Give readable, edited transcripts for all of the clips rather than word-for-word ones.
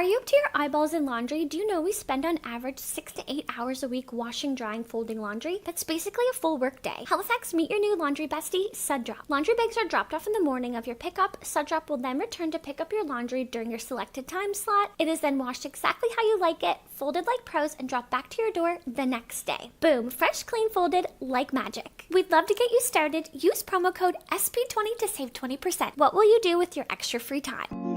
Are you up to your eyeballs in laundry? Do you know we spend on average 6 to 8 hours a week washing, drying, folding laundry? That's basically a full work day. Halifax, meet your new laundry bestie, Sud Drop. Laundry bags are dropped off in the morning of your pickup. Sud Drop will then return to pick up your laundry during your selected time slot. It is then washed exactly how you like it, folded like pros, and dropped back to your door the next day. Boom, fresh, clean, folded like magic. We'd love to get you started. Use promo code SP20 to save 20%. What will you do with your extra free time?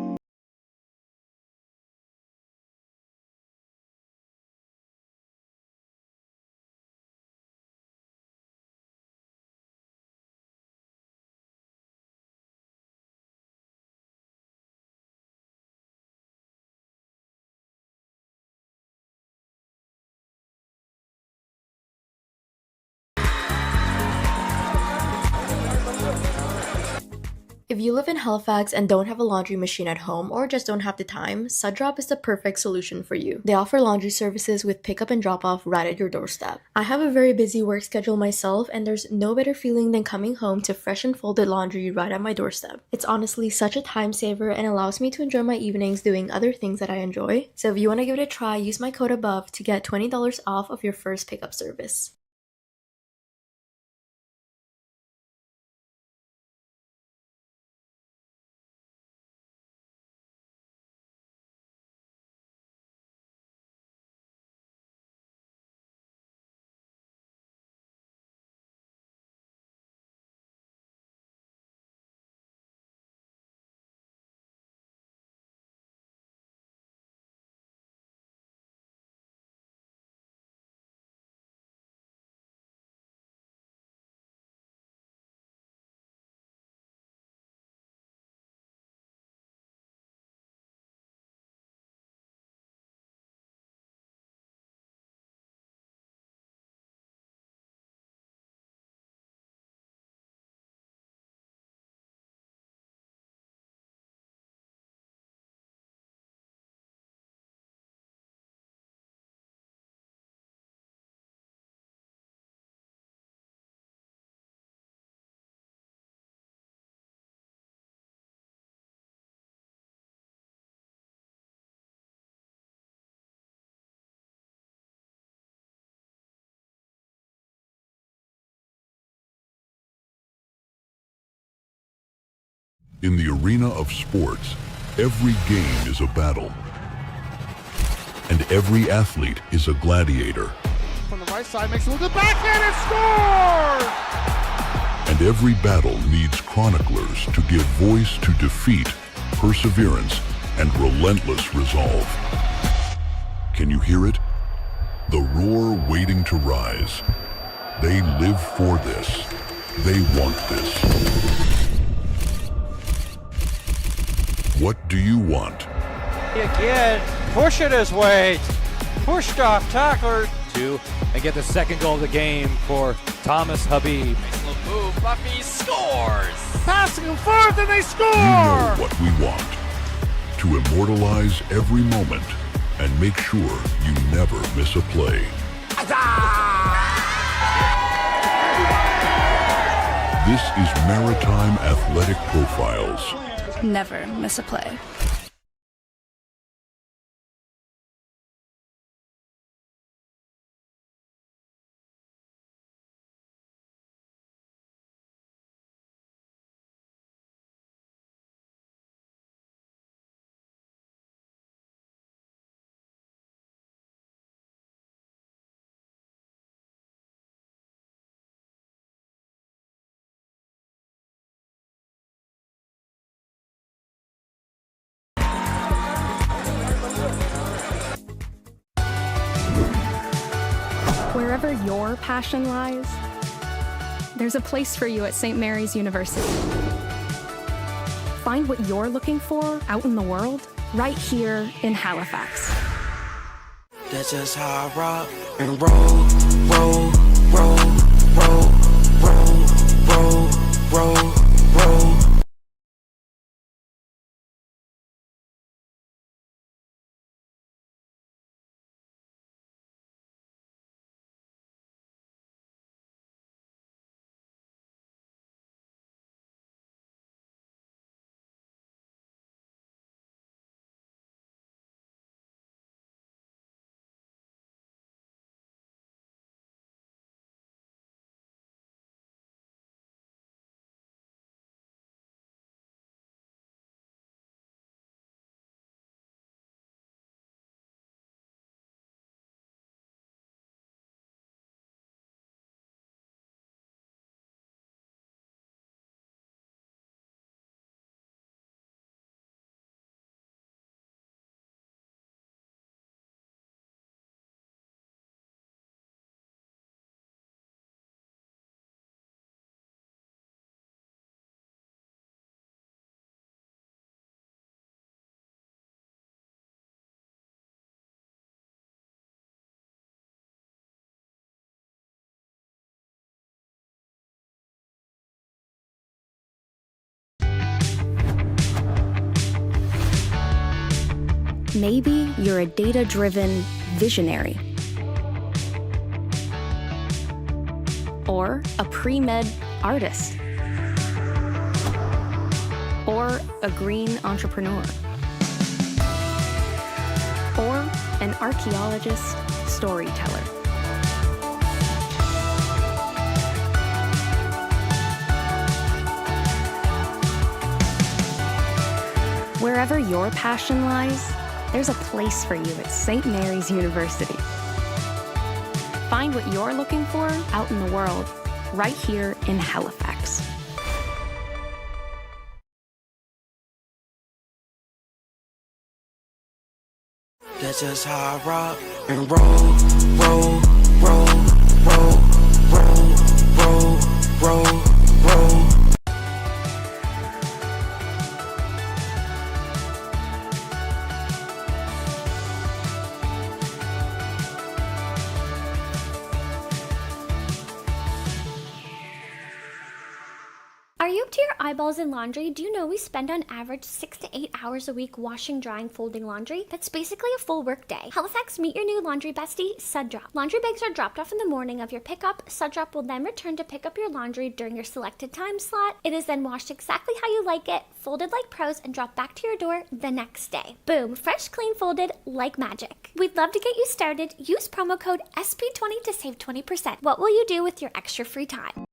If you live in Halifax and don't have a laundry machine at home or just don't have the time, Sudrop is the perfect solution for you. They offer laundry services with pickup and drop off right at your doorstep. I have a very busy work schedule myself, and there's no better feeling than coming home to fresh and folded laundry right at my doorstep. It's honestly such a time saver and allows me to enjoy my evenings doing other things that I enjoy. So if you want to give it a try, use my code above to get $20 off of your first pickup service. In the arena of sports, every game is a battle, and every athlete is a gladiator. From the right side, makes a look at the backhand and scores! And every battle needs chroniclers to give voice to defeat, perseverance, and relentless resolve. Can you hear it? The roar waiting to rise. They live for this. They want this. What do you want? Again, pushing his way, pushed off tackler. Two, and get the second goal of the game for Thomas Habib. Nice little move, Buffy scores! Passing him forth and they score! You know what we want. To immortalize every moment and make sure you never miss a play. This is Maritime Athletic Profiles. Never miss a play. Wherever your passion lies, there's a place for you at St. Mary's University. Find what you're looking for out in the world, right here in Halifax. That's just how I rock and roll, roll, roll. Maybe you're a data-driven visionary. Or a pre-med artist. Or a green entrepreneur. Or an archaeologist storyteller. Wherever your passion lies, there's a place for you at St. Mary's University. Find what you're looking for out in the world, right here in Halifax. That's just how I rock and roll, roll, roll, roll, roll, roll, roll, roll. Are you up to your eyeballs in laundry? Do you know we spend on average 6 to 8 hours a week washing, drying, folding laundry? That's basically a full work day. Halifax, meet your new laundry bestie, Suddrop. Laundry bags are dropped off in the morning of your pickup. Suddrop will then return to pick up your laundry during your selected time slot. It is then washed exactly how you like it, folded like pros, and dropped back to your door the next day. Boom, fresh, clean, folded like magic. We'd love to get you started. Use promo code SP20 to save 20%. What will you do with your extra free time?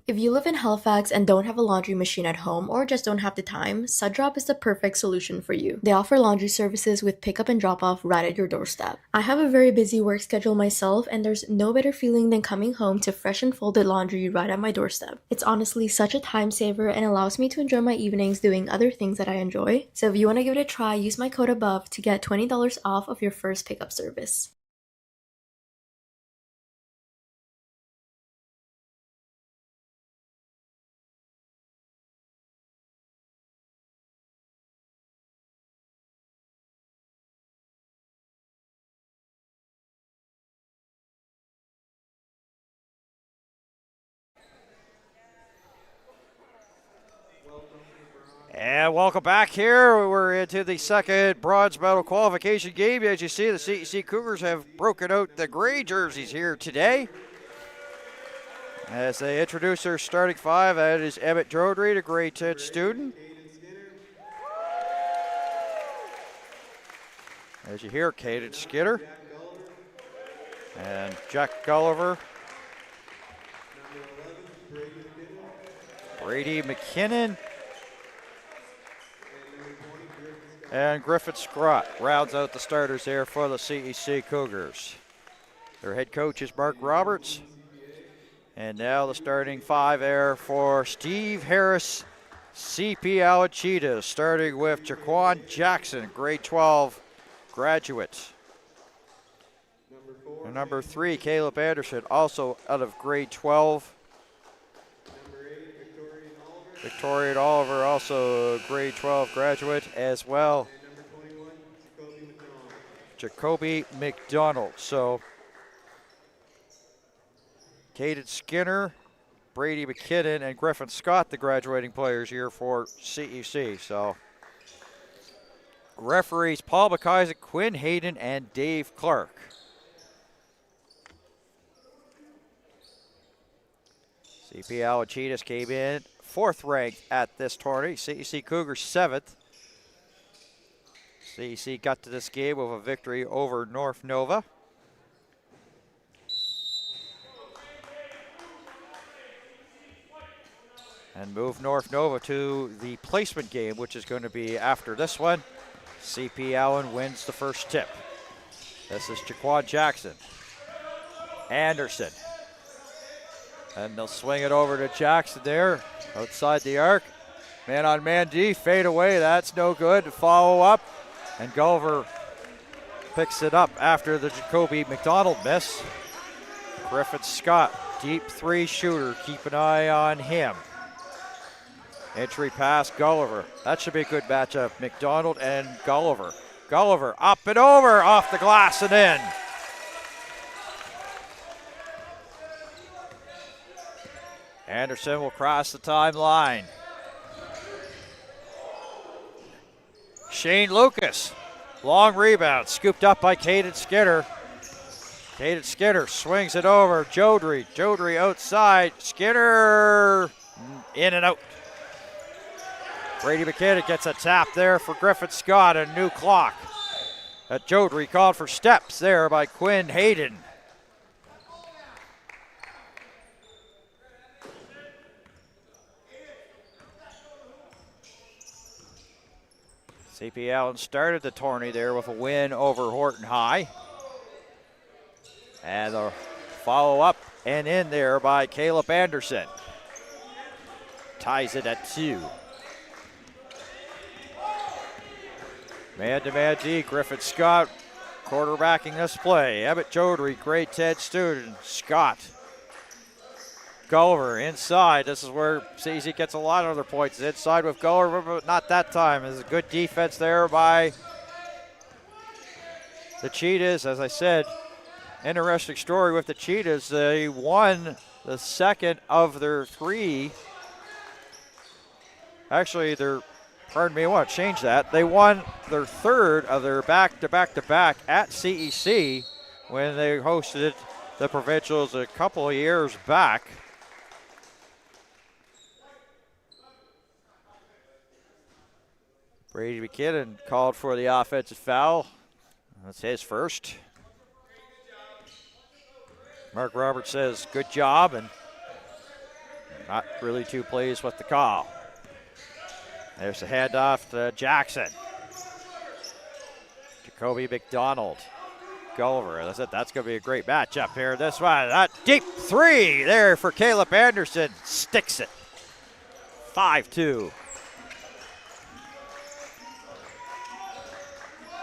If you live in Halifax and don't have a laundry machine at home or just don't have the time, Suddrop is the perfect solution for you. They offer laundry services with pickup and drop off right at your doorstep. I have a very busy work schedule myself, and there's no better feeling than coming home to fresh and folded laundry right at my doorstep. It's honestly such a time saver and allows me to enjoy my evenings doing other things that I enjoy. So if you want to give it a try, use my code above to get $20 off of your first pickup service. And welcome back here. We're into the second bronze medal qualification game. As you see, the CEC Cougars have broken out the gray jerseys here today. As they introduce their starting five, that is Emmett Drodry, a grade 10 student. As you hear, Caden Skinner and Jack Gulliver. Brady McKinnon. And Griffin Scott rounds out the starters there for the CEC Cougars. Their head coach is Mark Roberts. And now the starting five there for Steve Harris, CP Alachitas, starting with Jaquan Jackson, grade 12 graduate. And number 3, Caleb Anderson, also out of grade 12. Victoria Oliver, also a grade 12 graduate as well. Jacoby McDonald. So, Caden Skinner, Brady McKinnon, and Griffin Scott, the graduating players here for CEC. So, referees Paul McIsaac, Quinn Hayden, and Dave Clark. CP Alachitas came in 4th ranked at this tourney. CEC Cougars 7th. CEC got to this game with a victory over North Nova. And move North Nova to the placement game, which is going to be after this one. CP Allen wins the first tip. This is Jaquan Jackson. Anderson. And they'll swing it over to Jackson there, outside the arc. Man on man D, fade away, that's no good. Follow up, and Gulliver picks it up after the Jacoby McDonald miss. Griffin Scott, deep three shooter. Keep an eye on him. Entry pass, Gulliver. That should be a good matchup. McDonald and Gulliver. Gulliver up and over, off the glass and in. Anderson will cross the timeline. Shane Lucas, long rebound, scooped up by Caden Skinner. Caden Skinner swings it over. Jodry. Jodry outside. Skinner in and out. Brady McKinnon gets a tap there for Griffin Scott, a new clock. Jodry called for steps there by Quinn Hayden. CP Allen started the tourney there with a win over Horton High. And a follow-up and in there by Caleb Anderson. Ties it at 2. Man-to-man D, Griffin Scott quarterbacking this play. Emmett Jodry, grade 10 student. Scott. Gulliver inside. This is where CEC gets a lot of their points. Inside with Gulliver, but not that time. There's a good defense there by the Cheetahs. As I said, interesting story with the Cheetahs. They won the second of their 3. Actually, pardon me, I want to change that. They won their 3rd of their back-to-back-to-back at CEC when they hosted the Provincials a couple of years back. Brady McKinnon called for the offensive foul. That's his first. Mark Roberts says, good job, and not really too pleased with the call. There's the handoff to Jackson. Jacoby McDonald. Gulliver. That's it. That's going to be a great matchup here. This one. That deep 3 there for Caleb Anderson. Sticks it. 5-2.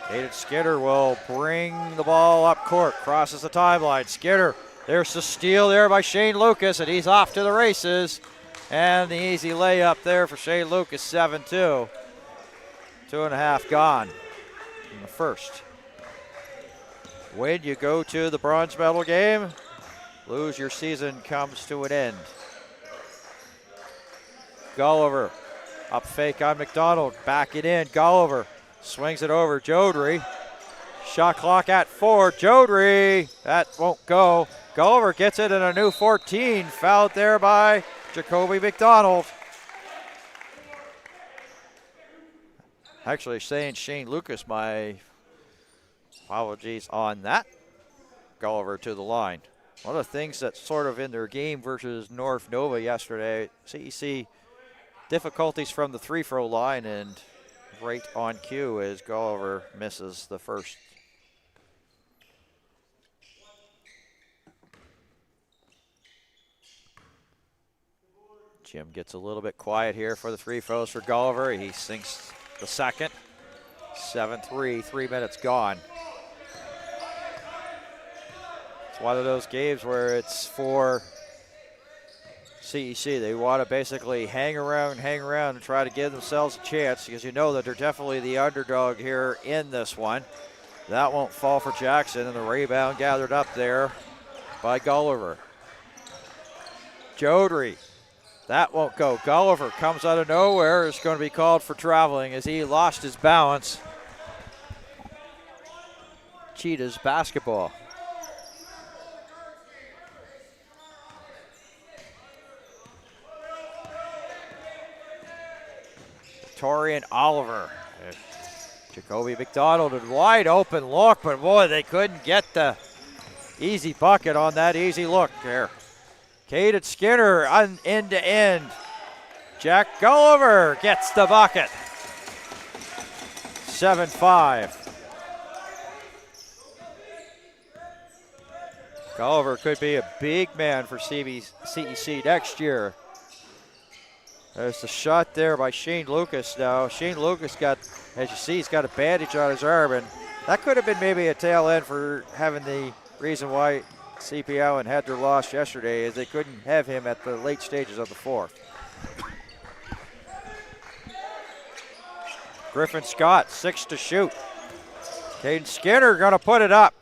Caden Skinner will bring the ball up court. Crosses the timeline. Skinner. There's the steal there by Shane Lucas, and he's off to the races. And the easy layup there for Shane Lucas, 7-2. 2.5 gone in the first. When you go to the bronze medal game, lose, your season comes to an end. Gulliver, up fake on McDonald, back it in. Gulliver swings it over. Jodry, shot clock at 4. Jodry, that won't go. Gulliver gets it in a new 14. Fouled there by Jacoby McDonald. Actually saying Shane Lucas, my apologies on that. Gulliver to the line. One of the things that's sort of in their game versus North Nova yesterday, CEC difficulties from the free throw line, and right on cue as Gulliver misses the first. Jim gets a little bit quiet here for the free throws for Gulliver. He sinks the second. 7-3, 3 minutes gone. It's one of those games where it's for CEC. They want to basically hang around and try to give themselves a chance, because you know that they're definitely the underdog here in this one. That won't fall for Jackson, and the rebound gathered up there by Gulliver. Jodry. That won't go. Gulliver comes out of nowhere. It's going to be called for traveling as he lost his balance. Cheetahs basketball. Torian Oliver. Jacoby McDonald, a wide open look, but boy, they couldn't get the easy bucket on that easy look there. Caden Skinner on end to end. Jack Gulliver gets the bucket. 7-5. Gulliver could be a big man for CEC next year. There's the shot there by Shane Lucas now. Shane Lucas got, as you see, he's got a bandage on his arm, and That could have been maybe a tail end for having the reason why CPA Allen had their loss yesterday, is they couldn't have him at the late stages of the fourth. Griffin Scott, 6 to shoot. Caden Skinner gonna put it up.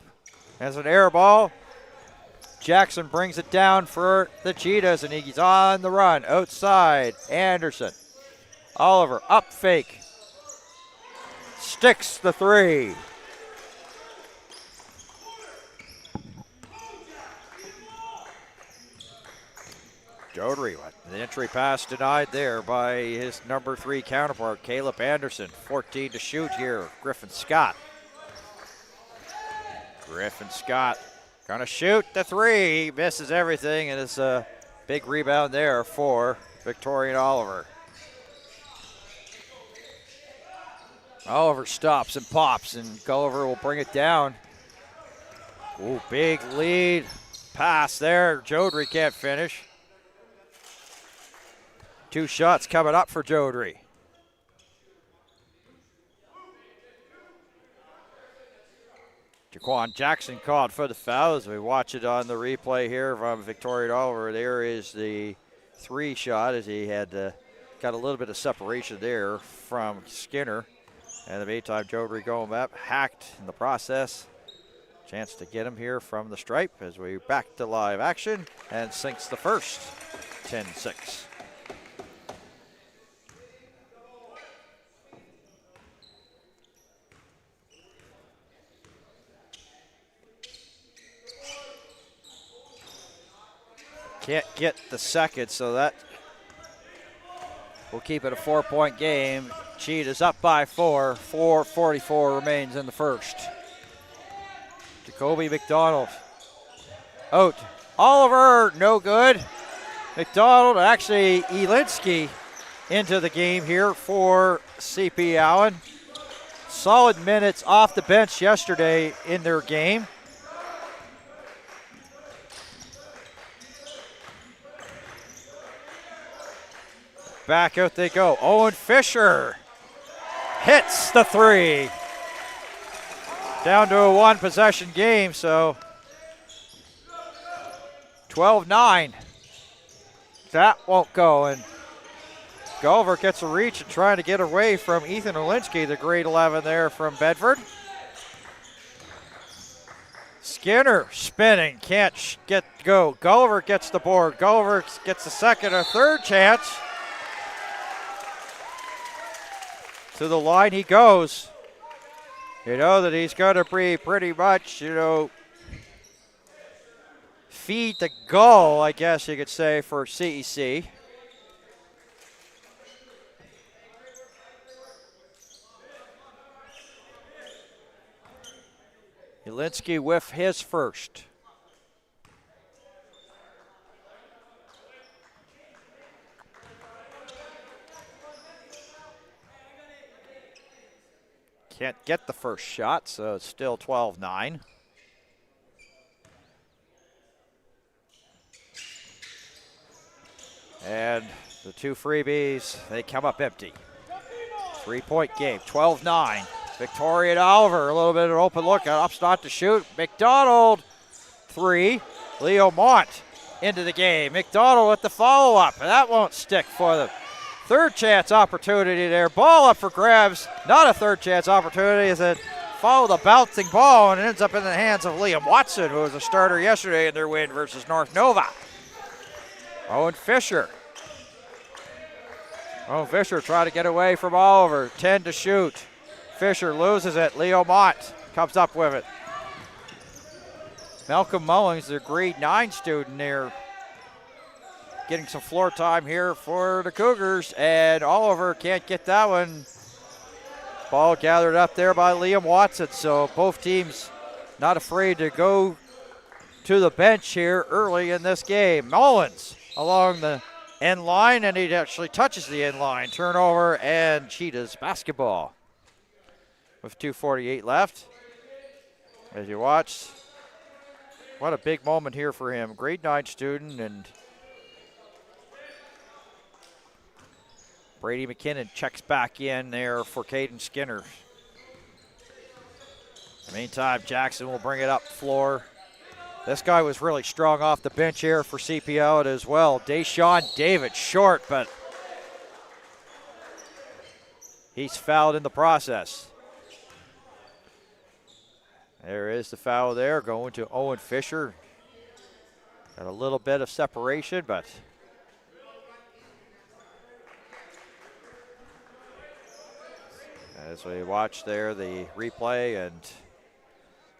As an air ball. Jackson brings it down for the Cheetahs, and he's on the run. Outside, Anderson. Oliver, up fake. Sticks the three. Jodry, the entry pass denied there by his number 3 counterpart, Caleb Anderson. 14 to shoot here, Griffin Scott. Griffin Scott gonna shoot the three. He misses everything, and it's a big rebound there for Victorian Oliver. Oliver stops and pops, and Gulliver will bring it down. Ooh, big lead pass there. Jodry can't finish. 2 shots coming up for Jodry. Jaquan Jackson called for the foul as we watch it on the replay here from Victoria Oliver. There is the 3 shot as he had got a little bit of separation there from Skinner. And in the meantime, Jodry going up, hacked in the process. Chance to get him here from the stripe as we back to live action, and sinks the first. 10-6. Can't get the second, so that will keep it a 4-point game. Cheetahs up by 4. 4:44 remains in the first. Jacoby McDonald out. Oliver, no good. McDonald, actually Elinsky into the game here for CP Allen. Solid minutes off the bench yesterday in their game. Back out they go. Owen Fisher hits the 3. Down to a 1-possession game, so 12-9. That won't go, and Gulliver gets a reach and trying to get away from Ethan Olinsky, the grade 11 there from Bedford. Skinner spinning, can't go. Gulliver gets the board. Gulliver gets a second or third chance. To the line he goes. You know that he's going to be pretty much, feed the goal, I guess you could say, for CEC. Elinsky with his first. Can't get the first shot, so it's still 12-9. And the 2 freebies, they come up empty. 3-point game, 12-9. Victoria Oliver, a little bit of an open look, up not to shoot. McDonald, 3. Leo Mont into the game. McDonald with the follow-up, and that won't stick for them. Third chance opportunity there. Ball up for grabs. Not a third chance opportunity as it followed a bouncing ball and it ends up in the hands of Liam Watson, who was a starter yesterday in their win versus North Nova. Owen Fisher. Owen Fisher trying to get away from Oliver. 10 to shoot. Fisher loses it. Leo Mott comes up with it. Malcolm Mullings, the grade 9 student there, getting some floor time here for the Cougars, and Oliver can't get that one. Ball gathered up there by Liam Watson, so both teams not afraid to go to the bench here early in this game. Mullins along the end line, and he actually touches the end line. Turnover and Cheetahs basketball with 2:48 left. As you watch, what a big moment here for him. Grade 9 student, and Brady McKinnon checks back in there for Caden Skinner. Meantime, Jackson will bring it up floor. This guy was really strong off the bench here for CPA as well. Deshaun David, short, but he's fouled in the process. There is the foul there, going to Owen Fisher. Got a little bit of separation, but as we watch there, the replay and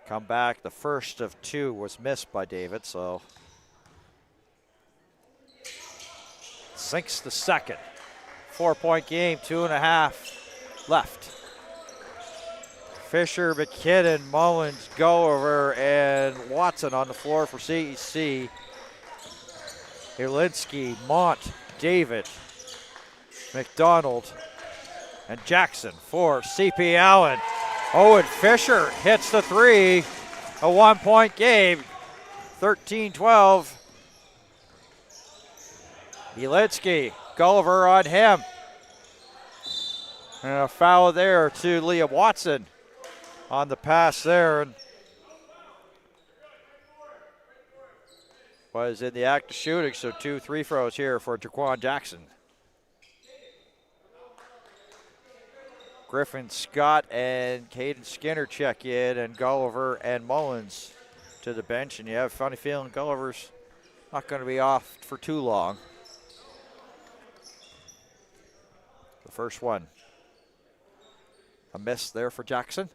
come back, the first of two was missed by David, so sinks the second. 4-point game, 2.5 left. Fisher, McKinnon, Mullins, Gulliver, and Watson on the floor for CEC. Helinski, Mont, David, McDonald, and Jackson for CP Allen. Owen Fisher hits the three. A 1-point game, 13-12. Helinski, Gulliver on him. And a foul there to Liam Watson on the pass there. And was in the act of shooting, so 2 free throws here for Jaquan Jackson. Griffin Scott and Caden Skinner check in, and Gulliver and Mullins to the bench. And you have a funny feeling Gulliver's not going to be off for too long. The first one, a miss there for Jackson.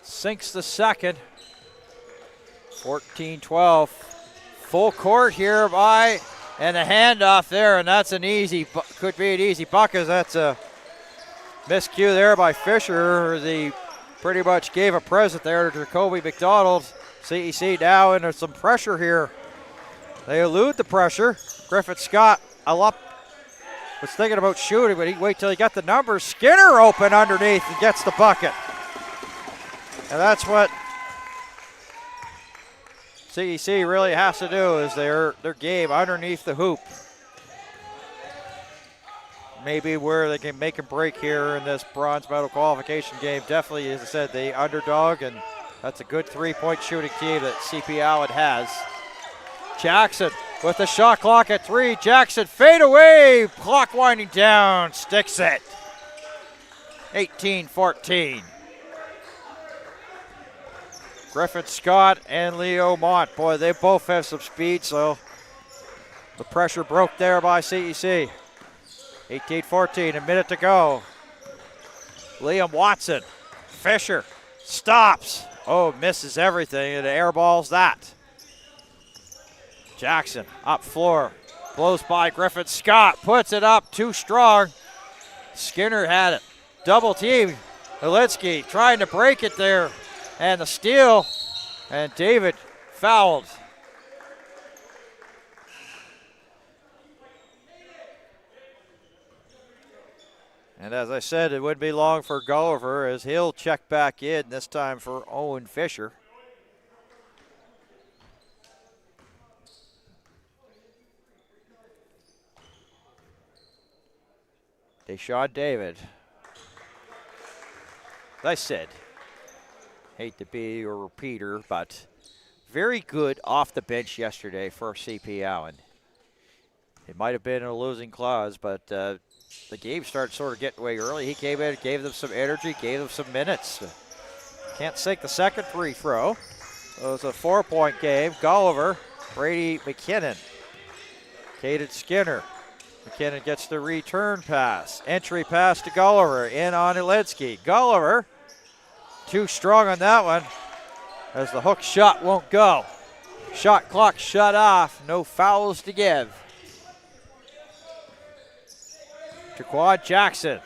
Sinks the second, 14-12. Full court here by, and a handoff there, and that's an easy, could be an easy bucket. That's a miscue there by Fisher. He pretty much gave a present there to Jacoby McDonald. CEC now under some pressure here. They elude the pressure. Griffin Scott, was thinking about shooting, but he wait till he got the numbers. Skinner open underneath and gets the bucket. And that's what CEC really has to do, is their game underneath the hoop. Maybe where they can make a break here in this bronze medal qualification game. Definitely, as I said, the underdog, and that's a good 3-point shooting team that CP Allen has. Jackson with the shot clock at 3. Jackson fade away, clock winding down, sticks it. 18-14. Griffin Scott and Leo Mont. Boy, they both have some speed, so the pressure broke there by CEC. 18-14, a minute to go. Liam Watson, Fisher, stops. Oh, misses everything, and airballs that. Jackson, up floor, blows by Griffin Scott, puts it up, too strong. Skinner had it. Double team. Helinski trying to break it there. And the steal, and David fouled. And as I said, it wouldn't be long for Gulliver as he'll check back in, this time for Owen Fisher. Deshaun David. As I said, hate to be a repeater, but very good off the bench yesterday for CP Allen. It might have been a losing clause, but the game started sort of getting away early. He came in, gave them some energy, gave them some minutes. Can't sink the second free throw. It was a 4-point game. Gulliver, Brady McKinnon, Caden Skinner. McKinnon gets the return pass. Entry pass to Gulliver, in on Helinski. Gulliver, too strong on that one, as the hook shot won't go. Shot clock shut off, no fouls to give. Jaquan Jackson.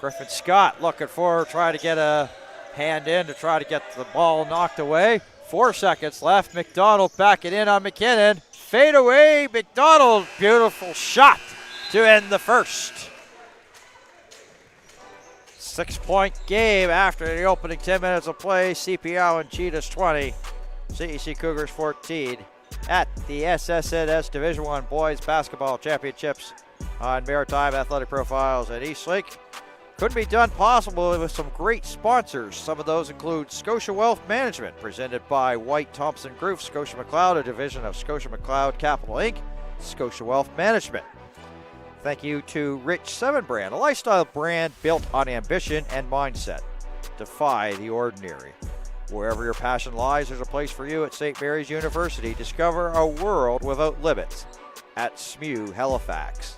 Griffin Scott looking for, trying to get a hand in to try to get the ball knocked away. 4 seconds left. McDonald backing in on McKinnon. Fade away, McDonald. Beautiful shot to end the first. 6-point game after the opening 10 minutes of play. CP Allen Cheetahs 20, CEC Cougars 14. at the SSNS Division I Boys Basketball Championships on Maritime Athletic Profiles at Eastlake. Couldn't be done possible with some great sponsors. Some of those include Scotia Wealth Management, presented by White Thompson Group, Scotia McLeod, a division of Scotia McLeod Capital Inc., Scotia Wealth Management. Thank you to Rich 7 Brand, a lifestyle brand built on ambition and mindset. Defy the ordinary. Wherever your passion lies, there's a place for you at St. Mary's University. Discover a world without limits at SMU Halifax.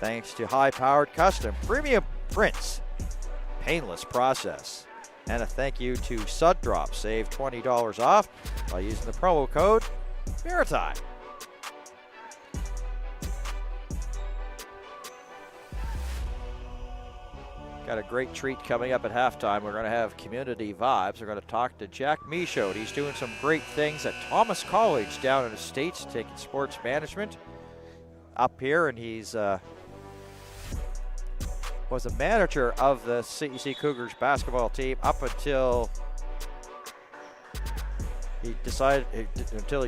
Thanks to high-powered custom premium prints, painless process. And a thank you to Suddrop. Save $20 off by using the promo code Maritime. Got a great treat coming up at halftime. We're going to have community vibes. We're going to talk to Jack Michaud. He's doing some great things at Thomas College down in the States, taking sports management up here, and he's was a manager of the CEC Cougars basketball team up until he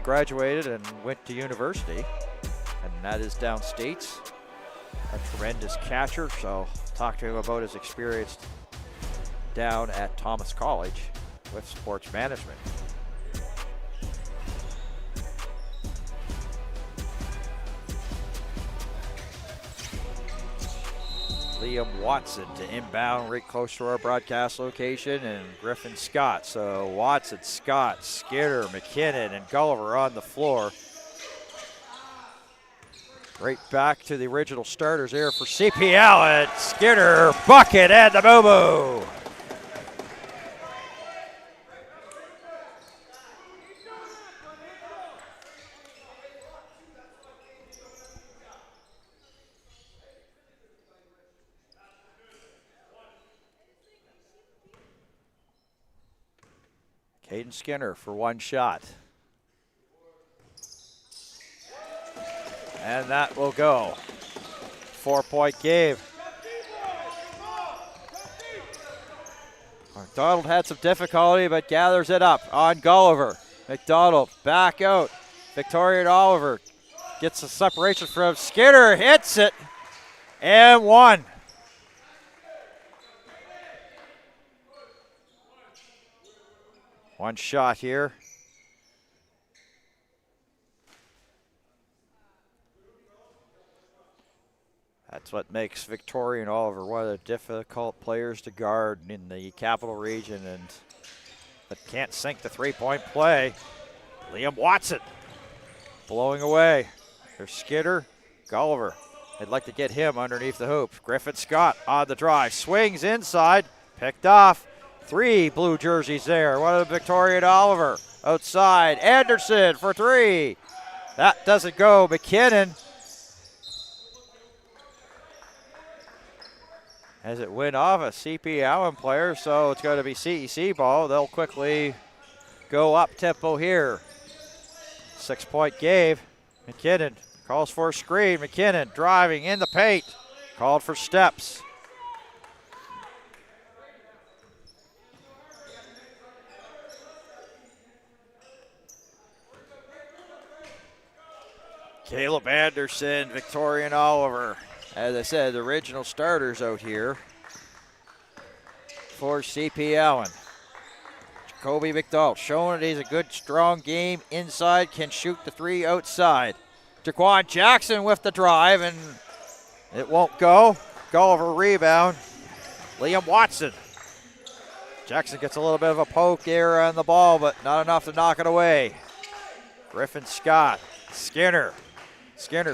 graduated and went to university, and that is downstates. A tremendous catcher, so talk to him about his experience down at Thomas College with sports management. Liam Watson to inbound right close to our broadcast location, and Griffin Scott. So Watson, Scott, Skinner, McKinnon, and Gulliver on the floor. Right back to the original starters there for CPL, and Skinner, bucket, and the boo-boo. Caden Skinner for one shot. And that will go. 4-point game. McDonald had some difficulty, but gathers it up on Gulliver. McDonald back out. Victoria Oliver gets the separation from Skinner, hits it, and one. One shot here. That's what makes Victoria Oliver one of the difficult players to guard in the Capital Region, and but can't sink the three-point play. Liam Watson blowing away. There's Skinner, Gulliver. I'd like to get him underneath the hoop. Griffin Scott on the drive, swings inside, picked off. 3 blue jerseys there. One of the Victoria Oliver outside. Anderson for 3. That doesn't go. McKinnon as it went off a CP Allen player, so it's going to be CEC ball. They'll quickly go up tempo here. 6-point game. McKinnon calls for a screen. McKinnon driving in the paint. Called for steps. Caleb Anderson, Victoria Oliver. As I said, the original starters out here for CP Allen. Jacoby McDowell showing that he's a good, strong game inside, can shoot the 3 outside. Jaquan Jackson with the drive, and it won't go. Gulliver rebound. Liam Watson. Jackson gets a little bit of a poke there on the ball, but not enough to knock it away. Griffin Scott. Skinner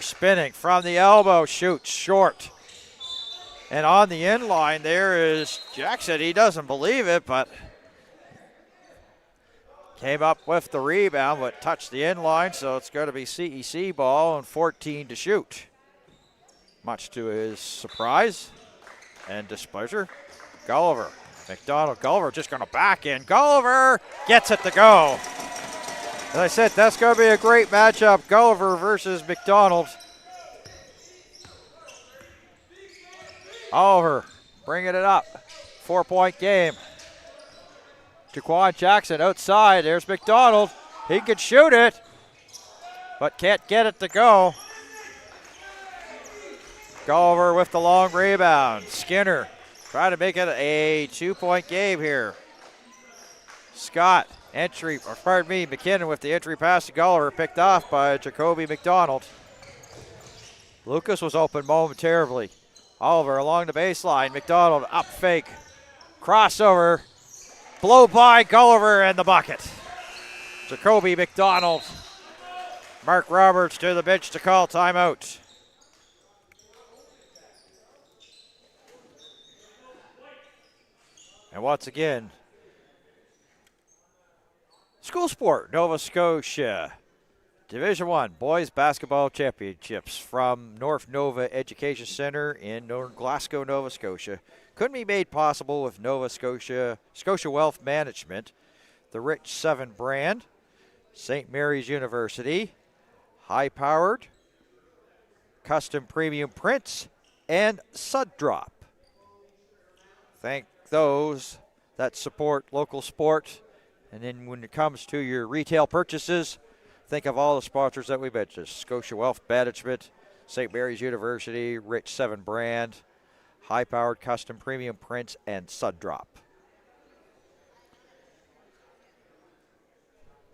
spinning from the elbow, shoots short. And on the end line there is Jackson. He doesn't believe it, but came up with the rebound, but touched the end line, so it's going to be CEC ball and 14 to shoot. Much to his surprise and displeasure. Gulliver, McDonald, Gulliver just going to back in. Gulliver gets it to go. As I said, that's going to be a great matchup, Gulliver versus McDonald. Oliver bringing it up. 4-point game. Jaquan Jackson outside. There's McDonald. He can shoot it. but can't get it to go. Gulliver with the long rebound. Skinner trying to make it a 2-point game here. Scott, McKinnon with the entry pass to Gulliver, picked off by Jacoby McDonald. Lucas was open momentarily. Oliver along the baseline. McDonald up fake. Crossover. Blow by Gulliver and the bucket. Jacoby McDonald. Mark Roberts to the bench to call timeout. And once again, school sport, Nova Scotia. Division I Boys Basketball Championships from North Nova Education Center in Glasgow, Nova Scotia. Couldn't be made possible with Nova Scotia Wealth Management, the Rich 7 brand, St. Mary's University, High Powered, Custom Premium Prints, and Suddrop. Thank those that support local sport. And then when it comes to your retail purchases, think of all the sponsors that we mentioned. Scotia Wealth Management, St. Mary's University, Rich 7 brand, high-powered custom premium prints, and Suddrop.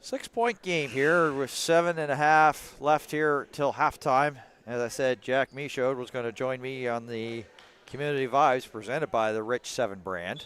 6-point game here with 7.5 left here till halftime. As I said, Jack Michaud was going to join me on the Community Vibes presented by the Rich 7 brand.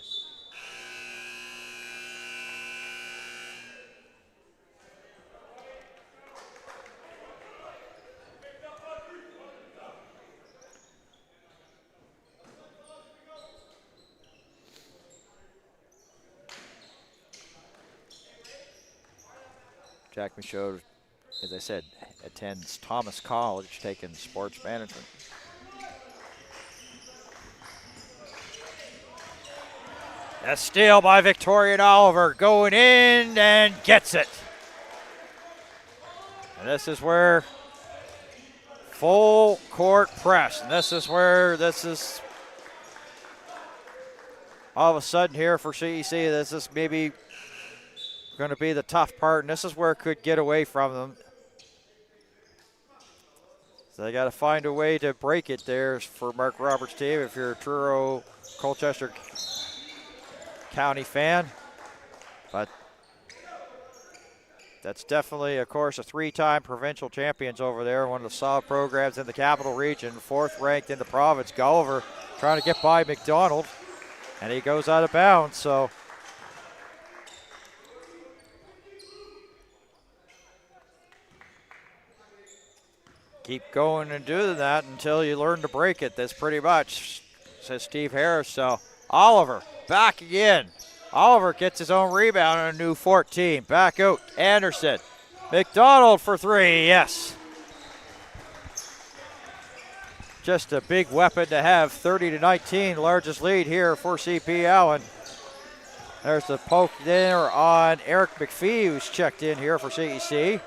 Jack Michaud, as I said, attends Thomas College, taking sports management. A steal by Victorian Oliver, going in and gets it. And this is where full court press. And this is where all of a sudden here for CEC, this is maybe going to be the tough part, and this is where it could get away from them. So they got to find a way to break it there for Mark Roberts' team if you're a Truro, Colchester County fan. But that's definitely, of course, a 3-time provincial champions over there, one of the solid programs in the Capital Region, 4th ranked in the province. Gulliver trying to get by McDonald, and he goes out of bounds, so keep going and doing that until you learn to break it. That's pretty much, says Steve Harris. So Oliver back again. Oliver gets his own rebound on a new 14. Back out, Anderson. McDonald for 3, yes. Just a big weapon to have. 30-19, largest lead here for CP Allen. There's the poke there on Eric McPhee, who's checked in here for CEC.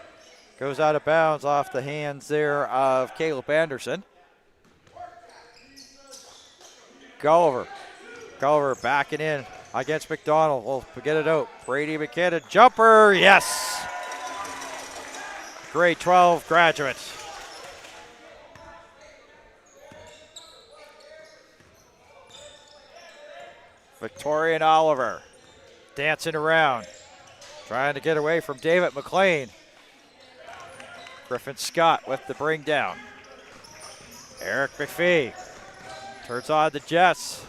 Goes out of bounds off the hands there of Caleb Anderson. Gulliver backing in against McDonald. We'll get it out. Brady McKinnon, jumper, yes. Grade 12 graduate. Victorian Oliver dancing around, trying to get away from David McLean. Griffin Scott with the bring down. Eric McPhee turns on the Jets.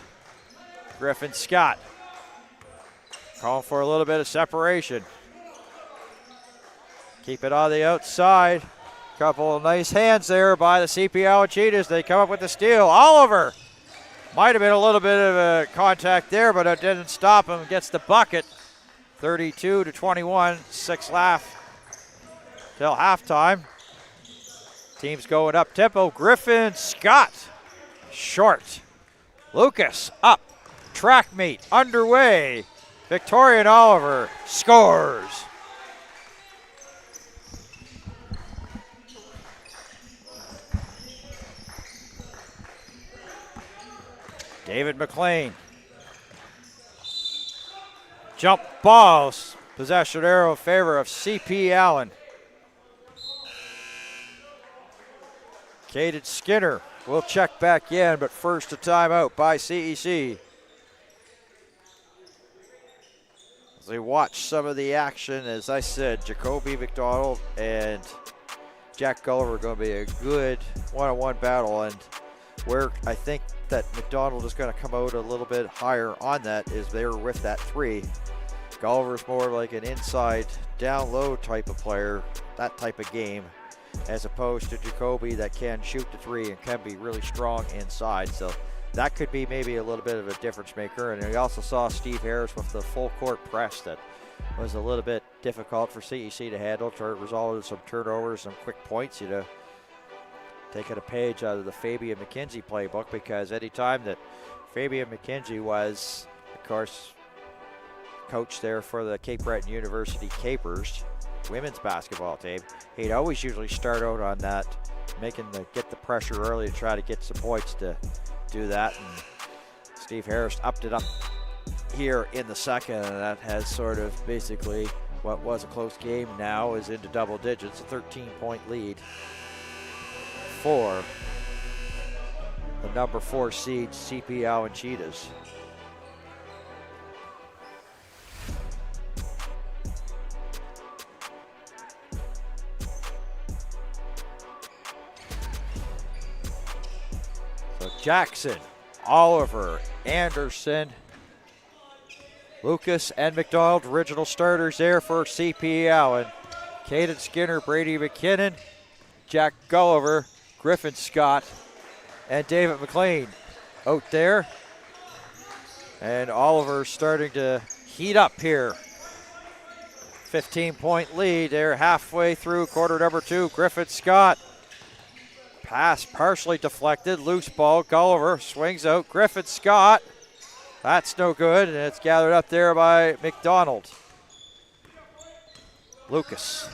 Griffin Scott calling for a little bit of separation. Keep it on the outside. Couple of nice hands there by the CPA Cheetahs. They come up with the steal. Oliver might have been a little bit of a contact there, but it didn't stop him. Gets the bucket. 32-21, 6 left till halftime. Team's going up tempo. Griffin Scott, short. Lucas up. Track meet underway. Victorian Oliver scores. David McLean. Jump balls. Possession arrow in favor of CP Allen. Caden Skinner will check back in, but first a timeout by CEC. As we watch some of the action, as I said, Jacoby McDonald and Jack Gulliver are going to be a good one-on-one battle, and where I think that McDonald is going to come out a little bit higher on that is they're with that 3. Gulliver's more like an inside, down low type of player, that type of game, as opposed to Jacoby that can shoot the 3 and can be really strong inside. So that could be maybe a little bit of a difference maker. And we also saw Steve Harris with the full court press that was a little bit difficult for CEC to handle. Resulted in some turnovers, some quick points. You know, taking a page out of the Fabian McKenzie playbook, because anytime that Fabian McKenzie was, of course, coach there for the Cape Breton University Capers women's basketball team, he'd always usually start out on that, get the pressure early to try to get some points to do that. And Steve Harris upped it up here in the second, and that has sort of basically what was a close game now is into double digits, a 13-point lead for the number 4 seed CPA and Cheetahs. So Jackson, Oliver, Anderson, Lucas, and McDonald, original starters there for CP Allen. Caden Skinner, Brady McKinnon, Jack Gulliver, Griffin Scott, and David McLean out there. And Oliver starting to heat up here. 15-point lead. They're halfway through quarter number 2. Griffin Scott. Pass partially deflected. Loose ball. Gulliver swings out. Griffin Scott. That's no good, and it's gathered up there by McDonald. Lucas.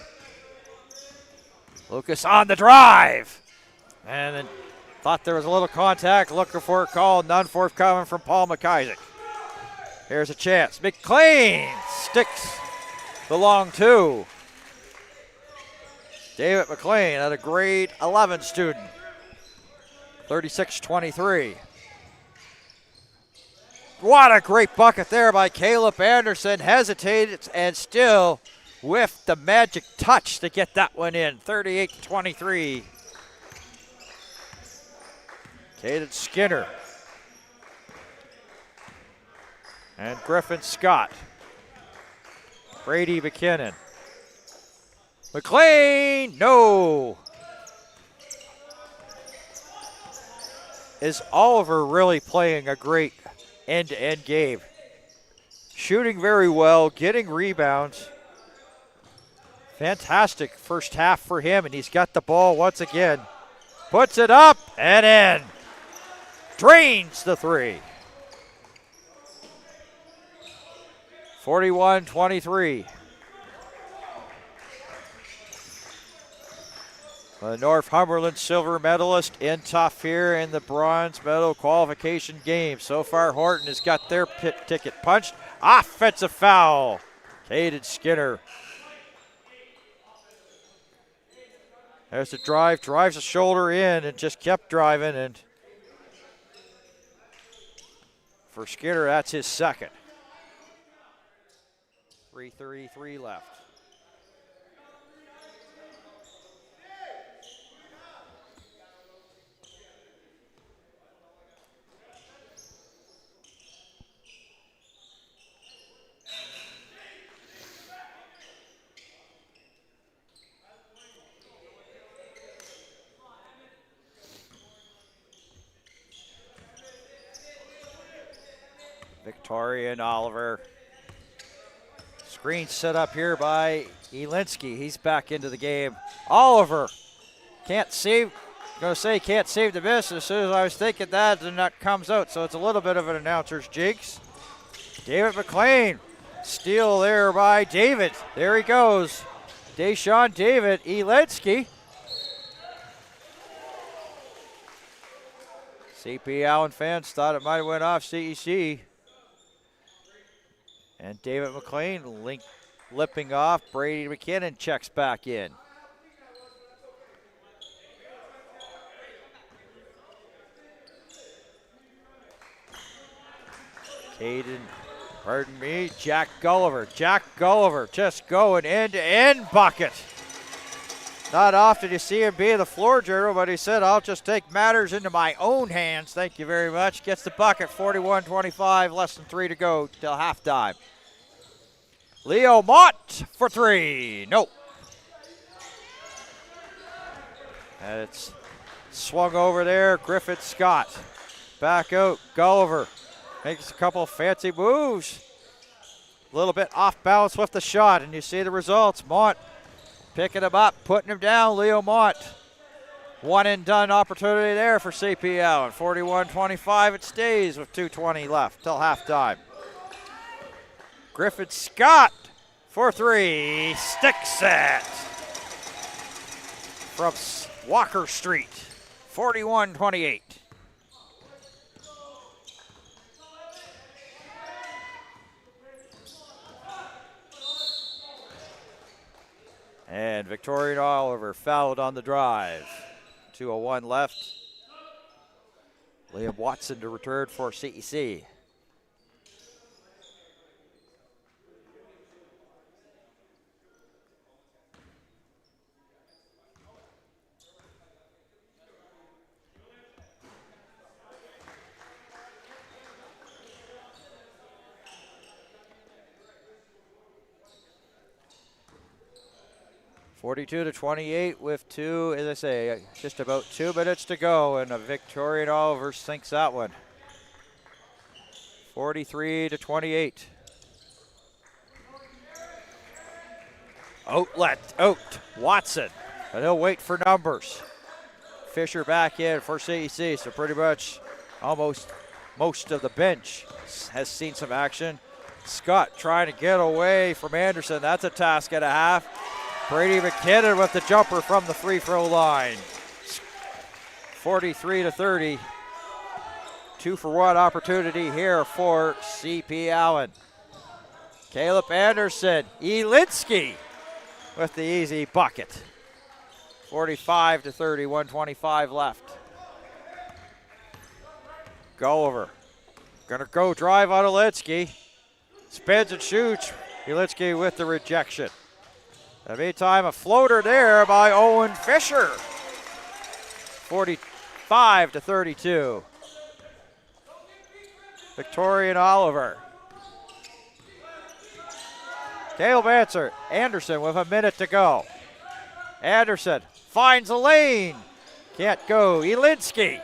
Lucas on the drive. And then thought there was a little contact, looking for a call, none forthcoming from Paul McIsaac. Here's a chance. McLean sticks the long 2. David McLean, at a grade 11 student. 36-23. What a great bucket there by Caleb Anderson. Hesitated and still whiffed the magic touch to get that one in. 38-23. Caden Skinner. And Griffin Scott. Brady McKinnon. McLean, no. Is Oliver really playing a great end-to-end game? Shooting very well, getting rebounds. Fantastic first half for him, and he's got the ball once again. Puts it up and in. Drains the 3. 41-23. The Northumberland silver medalist in tough here in the bronze medal qualification game. So far, Horton has got their pit ticket punched. Offensive foul. Caden Skinner. There's the drive, drives the shoulder in and just kept driving. And for Skinner, that's his second. 3:33 left. Victoria and Oliver. Screen set up here by Elinsky. He's back into the game. Oliver can't save. Gonna say can't save the miss. As soon as I was thinking that, then that comes out. So it's a little bit of an announcer's jinx. David McLean. Steal there by David. There he goes. Deshaun David. Elinsky. CP Allen fans thought it might have went off CEC. And David McLean lipping off. Brady McKinnon checks back in. Jack Gulliver. Jack Gulliver just going end-to-end bucket. Not often you see him be the floor general, but he said, I'll just take matters into my own hands. Thank you very much. Gets the bucket, 41-25, less than 3 to go till halftime. Leo Mott for 3. Nope. And it's swung over there. Griffith Scott. Back out. Gulliver makes a couple fancy moves. A little bit off balance with the shot, and you see the results. Mott picking him up, putting him down. Leo Mott. One and done opportunity there for CPA. And 41-25 it stays with 2:20 left till halftime. Griffith Scott for 3. Sticks it from Walker Street. 41-28. And Victoria Oliver fouled on the drive. 2:01 left. Liam Watson to return for CEC. (42-28) with just about 2 minutes to go, and a Victorian Oliver sinks that one. 43-28. Out, Watson, and he'll wait for numbers. Fisher back in for CEC, so pretty much almost most of the bench has seen some action. Scott trying to get away from Anderson. That's a task and a half. Brady McKinnon with the jumper from the free throw line. 43-30. 2-for-1 opportunity here for CP Allen. Caleb Anderson, Elinsky with the easy bucket. 45-30, 1:25 left. Gulliver gonna go drive on Elinsky. Spins and shoots. Elinsky with the rejection. In the meantime, a floater there by Owen Fisher. 45-32. Victorian Oliver. Caleb Anderson with a minute to go. Anderson finds a lane. Can't go. Elinsky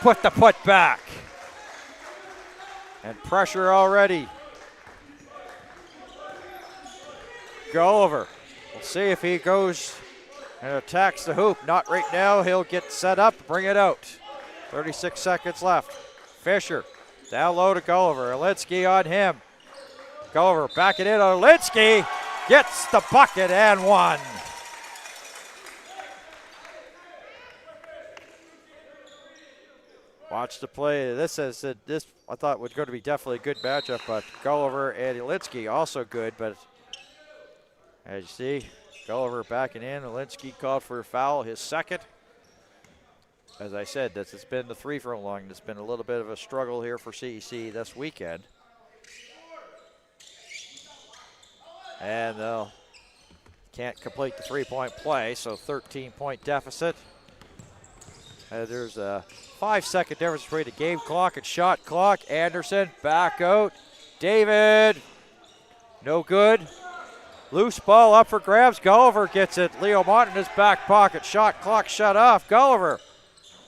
put the put back. And pressure already. Gulliver. We'll see if he goes and attacks the hoop. Not right now. He'll get set up, bring it out. 36 seconds left. Fisher down low to Gulliver. Elinsky on him. Gulliver backing in on Elinsky. Gets the bucket and one. Watch the play. This I thought was going to be definitely a good matchup, but Gulliver and Elinsky also good, but as you see, Gulliver backing in. Elinsky called for a foul, his second. As I said, it's been the free throw line. It's been a little bit of a struggle here for CEC this weekend. And they'll can't complete the three-point play, so 13-point deficit. There's a 5-second difference between the game clock and shot clock. Anderson back out. David, no good. Loose ball up for grabs. Gulliver gets it. Leo Mott in his back pocket. Shot clock shut off. Gulliver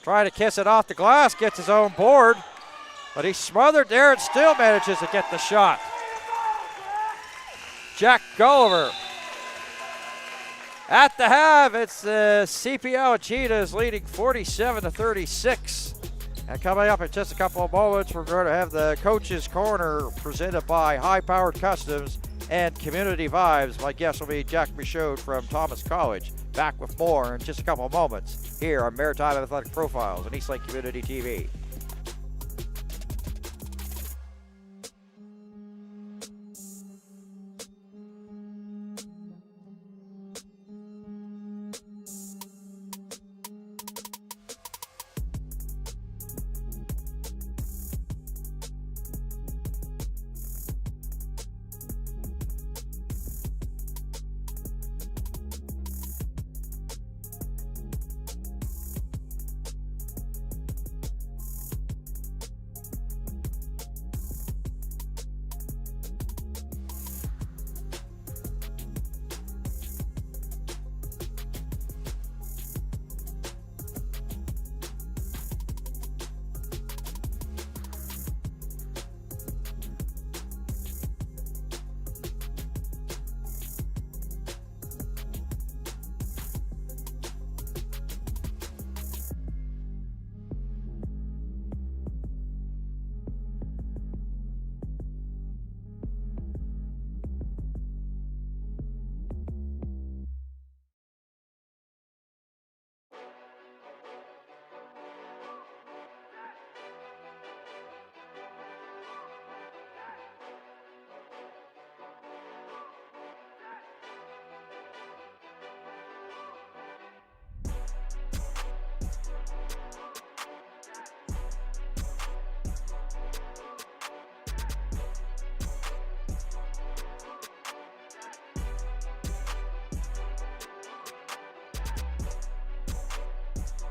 trying to kiss it off the glass. Gets his own board. But he's smothered there and still manages to get the shot. Jack Gulliver. At the half, it's CPA Cheetahs leading 47-36. And coming up in just a couple of moments, we're going to have the Coach's Corner presented by High Powered Customs and Community Vibes. My guest will be Jack Michaud from Thomas College. Back with more in just a couple of moments here on Maritime Athletic Profiles on Eastlake Community TV.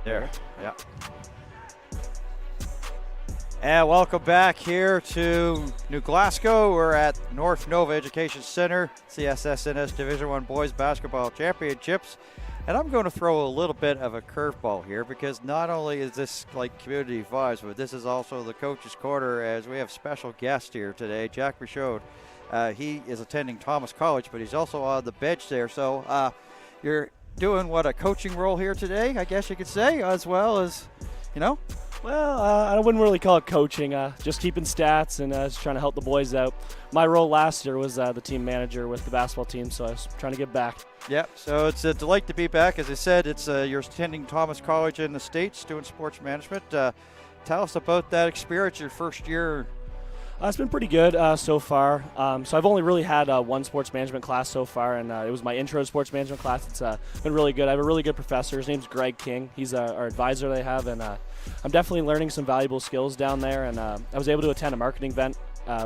There, yeah. And welcome back here to New Glasgow. We're at North Nova Education Center, CSSNS Division I Boys Basketball Championships. And I'm going to throw a little bit of a curveball here because not only is this like community vibes, but this is also the coach's corner as we have special guest here today, Jack Michaud. He is attending Thomas College, but he's also on the bench there. So you're doing a coaching role here today, I guess you could say, as well as, Well, I wouldn't really call it coaching, just keeping stats and just trying to help the boys out. My role last year was the team manager with the basketball team, so I was trying to give back. Yeah, so it's a delight to be back. As I said, you're attending Thomas College in the States doing sports management. Tell us about that experience, your first year. It's been pretty good so far. So I've only really had one sports management class so far, and it was my intro to sports management class. It's been really good. I have a really good professor. His name's Greg King. He's our advisor they have, and I'm definitely learning some valuable skills down there. And I was able to attend a marketing event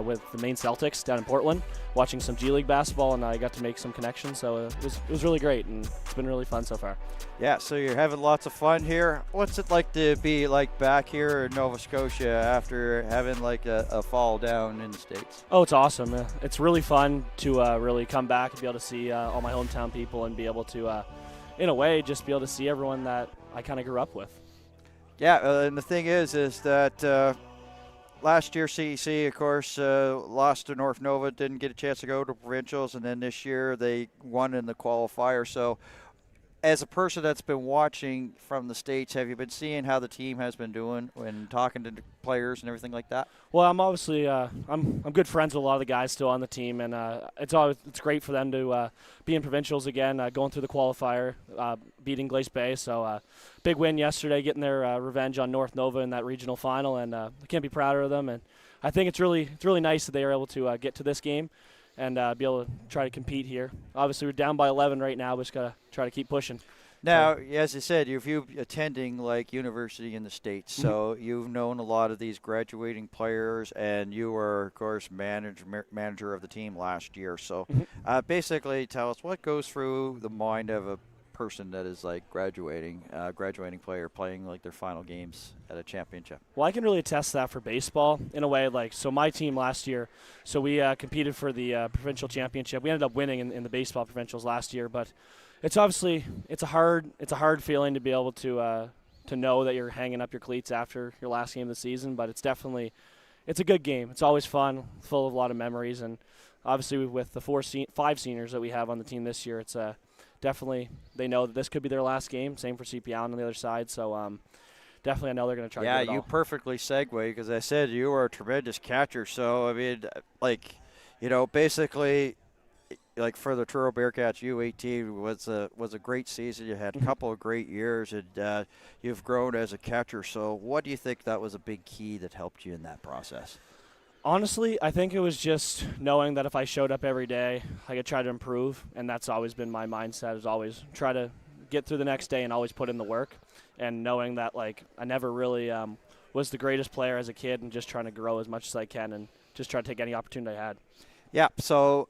with the Maine Celtics down in Portland, watching some G League basketball, and I got to make some connections. So it was really great, and it's been really fun so far. Yeah, so you're having lots of fun here. What's it like to be back here in Nova Scotia after having a fall down in the States? Oh, it's awesome. It's really fun to really come back and be able to see all my hometown people and be able to, in a way, just be able to see everyone that I kind of grew up with. Yeah, and the thing is that last year CEC, of course, lost to North Nova, didn't get a chance to go to Provincials, and then this year they won in the qualifier. So as a person that's been watching from the States, have you been seeing how the team has been doing when talking to players and everything like that? Well, I'm obviously I'm good friends with a lot of the guys still on the team, and it's great for them to be in Provincials again, going through the qualifier, beating Glace Bay. So big win yesterday, getting their revenge on North Nova in that regional final, and I can't be prouder of them. And I think it's really nice that they are able to get to this game and be able to try to compete here. Obviously, we're down by 11 right now, but just got to try to keep pushing. Now, as I said, if you're attending university in the States, so you've known a lot of these graduating players, and you were, of course, manager of the team last year. So basically tell us what goes through the mind of a person that is graduating player playing their final games at a championship. Well, I can really attest to that for baseball in a way. So my team last year, so we competed for the provincial championship. We ended up winning in the baseball provincials last year, but it's obviously it's a hard feeling to be able to know that you're hanging up your cleats after your last game of the season. But it's a good game. It's always fun, full of a lot of memories, and obviously with the 5 seniors that we have on the team this year, it's definitely they know that this could be their last game. Same for CPA on the other side. So definitely I know they're going to try to get it all. Yeah, you perfectly segue because I said you are a tremendous catcher. So, I mean, basically, for the Truro Bearcats, U18 was a great season. You had a couple of great years, and you've grown as a catcher. So what do you think that was a big key that helped you in that process? Honestly, I think it was just knowing that if I showed up every day, I could try to improve, and that's always been my mindset, is always try to get through the next day and always put in the work, and knowing that I never really was the greatest player as a kid, and just trying to grow as much as I can and just try to take any opportunity I had. Yeah, so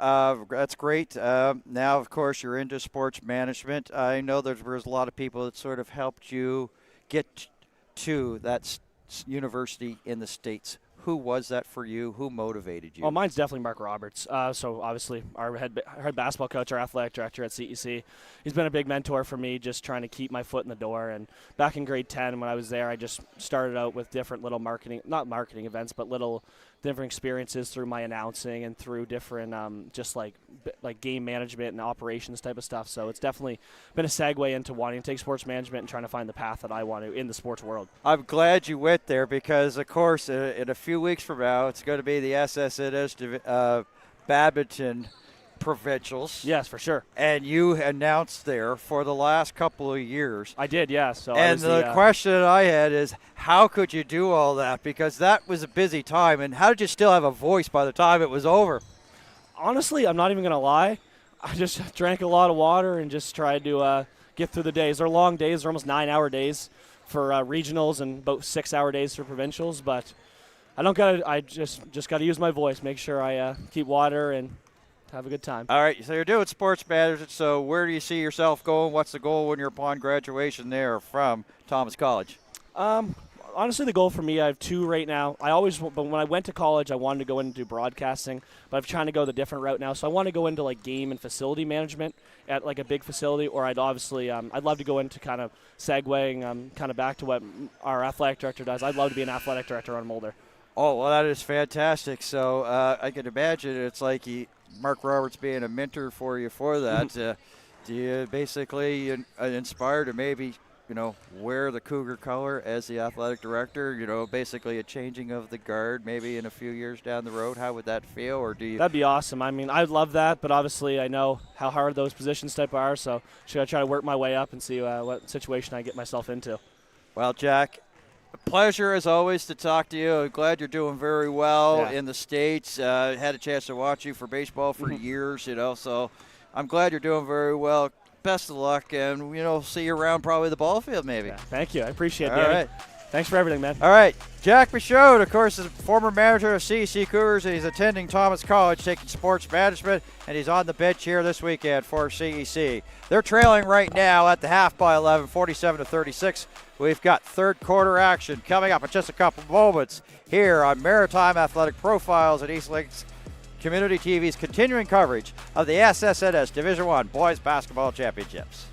that's great. Now, of course, you're into sports management. I know there was a lot of people that sort of helped you get to that university in the States. Who was that for you? Who motivated you? Well, mine's definitely Mark Roberts. So obviously our head basketball coach, our athletic director at CEC. He's been a big mentor for me, just trying to keep my foot in the door. And back in grade 10 when I was there, I just started out with different little not marketing events, but little different experiences through my announcing and through different just like game management and operations type of stuff. So it's definitely been a segue into wanting to take sports management and trying to find the path that I want to in the sports world. I'm glad you went there because, of course, in a few weeks from now, it's going to be the SSNS Badminton Provincials. Yes, for sure. And you announced there for the last couple of years. I did, yeah. So and the question I had is, how could you do all that? Because that was a busy time. And how did you still have a voice by the time it was over? Honestly, I'm not even going to lie. I just drank a lot of water and just tried to get through the days. They're long days. They're almost 9-hour days for regionals and about 6-hour days for provincials. But I just got to use my voice, make sure I keep water and have a good time. All right, so you're doing sports management, so where do you see yourself going? What's the goal when you're upon graduation there from Thomas College? Honestly, the goal for me, I have 2 right now. But when I went to college, I wanted to go into broadcasting, but I'm trying to go the different route now. So I want to go into like game and facility management at like a big facility, or I'd love to go into kind of segueing kind of back to what our athletic director does. I'd love to be an athletic director on Mulder. Oh, well, that is fantastic. So I can imagine it's like Mark Roberts being a mentor for you for that. Do you basically inspire to maybe wear the Cougar color as the athletic director, basically a changing of the guard maybe in a few years down the road? How would that feel? Or do you? That'd be awesome. I mean, I'd love that, but obviously I know how hard those positions type are, so should I try to work my way up and see what situation I get myself into. Well, Jack, a pleasure as always to talk to you. I'm glad you're doing very well in the States. Had a chance to watch you for baseball for years, so I'm glad you're doing very well. Best of luck, and see you around probably the ball field maybe. Yeah, thank you. I appreciate it, All Danny. right. Thanks for everything, man. All right. Jack Michaud, of course, is a former manager of CEC Cougars, and he's attending Thomas College taking sports management, and he's on the bench here this weekend for CEC. They're trailing right now at the half by 11, 47-36. We've got third quarter action coming up in just a couple moments here on Maritime Athletic Profiles at East Lakes Community TV's continuing coverage of the SSNS Division I Boys Basketball Championships.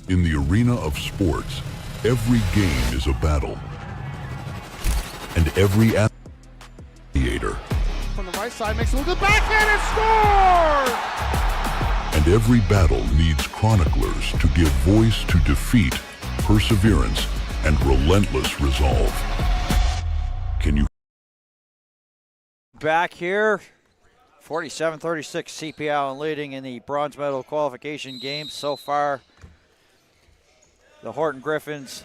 In the arena of sports, every game is a battle. And every athlete From the right side, makes a little backhand and scores! and every battle needs chroniclers to give voice to defeat, perseverance, and relentless resolve. Can you Back here, 47-36, CPA Allen leading in the bronze medal qualification game so far. The Horton Griffins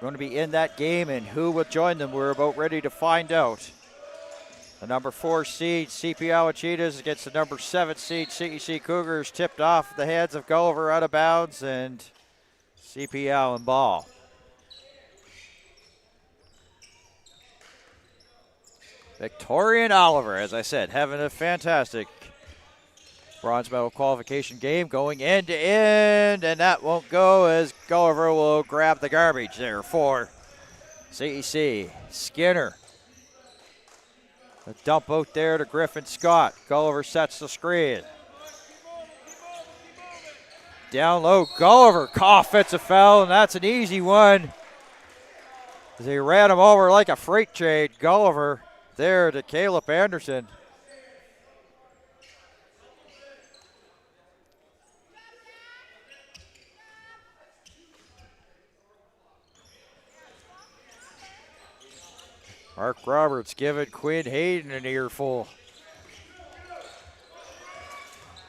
going to be in that game, and who will join them, we're about ready to find out. The number 4 seed, CPA Cheetahs, against the number 7 seed, CEC Cougars, tipped off the hands of Gulliver out of bounds, and CPA Allen ball. Victorian Oliver, as I said, having a fantastic bronze medal qualification game, going end to end, and that won't go as Gulliver will grab the garbage there for CEC. Skinner. A dump out there to Griffin Scott. Gulliver sets the screen. Down low, Gulliver. Offensive foul, and that's an easy one. They ran him over like a freight train. Gulliver there to Caleb Anderson. Mark Roberts giving Quinn Hayden an earful.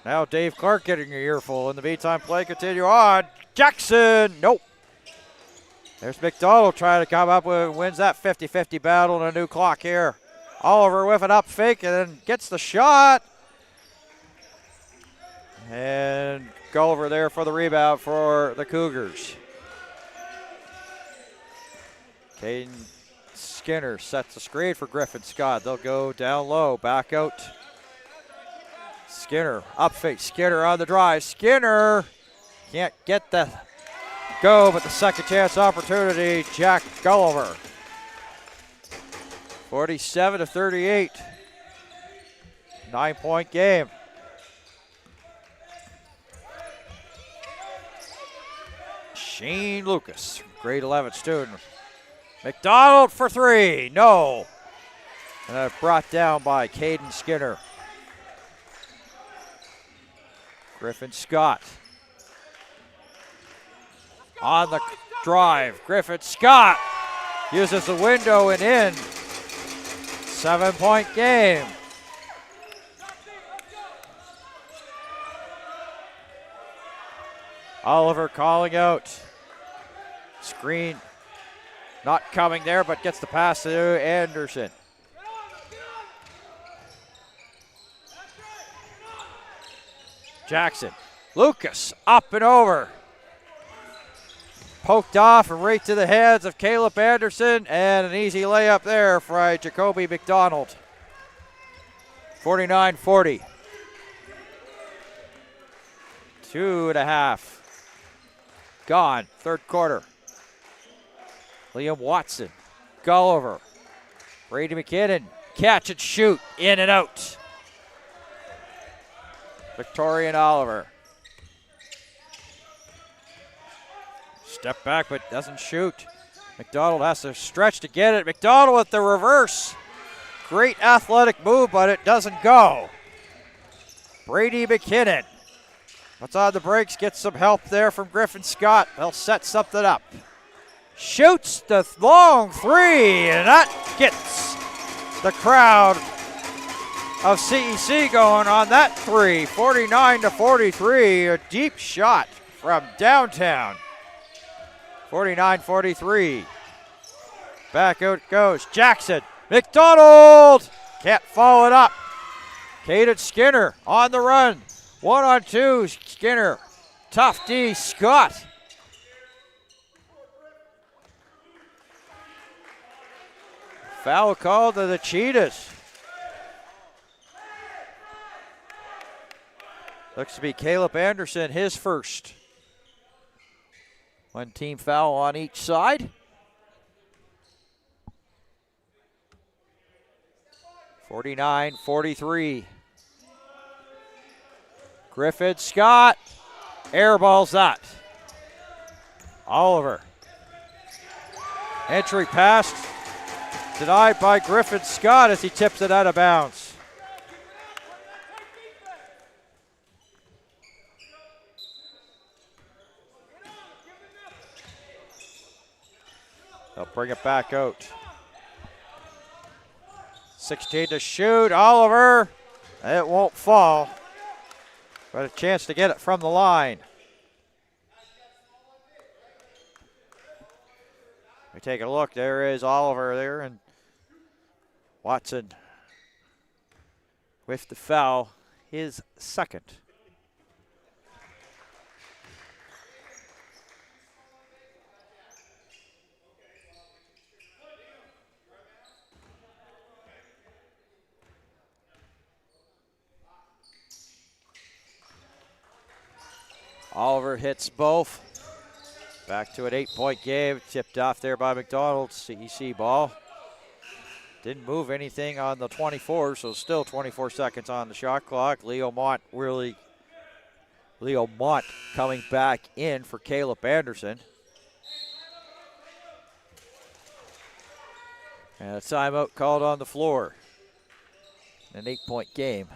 Now Dave Clark getting an earful. In the meantime, play continue on. Jackson, nope. There's McDonald trying to come up with, wins that 50-50 battle in a new clock here. Oliver with an up fake and then gets the shot. And Gulliver there for the rebound for the Cougars. Caden Skinner sets the screen for Griffin Scott. They'll go down low, back out. Skinner, up fake, Skinner on the drive. Skinner can't get the go, but the second chance opportunity, Jack Gulliver. 47-38. 9-point game. Shane Lucas, grade 11 student. McDonald for three, no. And that's brought down by Caden Skinner. Griffin Scott on the drive. Griffin Scott uses the window and in. 7-point game. Oliver calling out. Screen not coming there, but gets the pass to Anderson. Jackson. Lucas up and over. Poked off and right to the hands of Caleb Anderson, and an easy layup there for Jacoby McDonald. 49-40. 2.5 gone, third quarter. Liam Watson, Gulliver, Brady McKinnon, catch and shoot, in and out. Victorian Oliver. Step back, but doesn't shoot. McDonald has to stretch to get it. McDonald with the reverse. Great athletic move, but it doesn't go. Brady McKinnon. What's on the brakes? Gets some help there from Griffin Scott. They'll set something up. Shoots the long three, and that gets the crowd of CEC going on that three. 49-43, a deep shot from downtown. 49-43. Back out goes Jackson. McDonald can't follow it up. Caden Skinner on the run. 1-on-2, Skinner. Tough D, Scott. Foul called to the Cheetahs. Looks to be Caleb Anderson, his first. One team foul on each side. 49-43. Griffin Scott airballs that. Oliver. Entry pass denied by Griffin Scott as he tips it out of bounds. They'll bring it back out. 16 to shoot. Oliver. It won't fall. But a chance to get it from the line. We take a look. There is Oliver there, and Watson with the foul, his second. Oliver hits both. Back to an 8-point game. Tipped off there by McDonald. CEC ball. Didn't move anything on the 24, so still 24 seconds on the shot clock. Leo Mont coming back in for Caleb Anderson. And a timeout called on the floor. An 8-point game.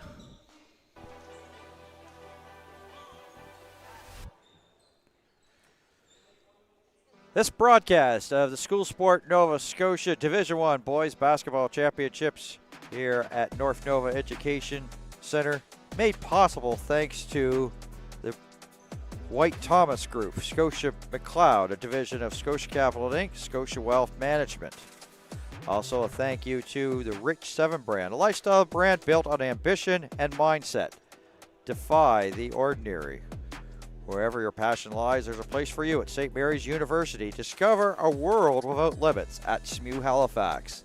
This broadcast of the School Sport Nova Scotia Division I Boys Basketball Championships here at North Nova Education Center made possible thanks to the White Thomas Group, Scotia McLeod, a division of Scotia Capital Inc., Scotia Wealth Management. Also a thank you to the Rich 7 brand, a lifestyle brand built on ambition and mindset. Defy the ordinary. Wherever your passion lies, there's a place for you at St. Mary's University. Discover a world without limits at SMU Halifax.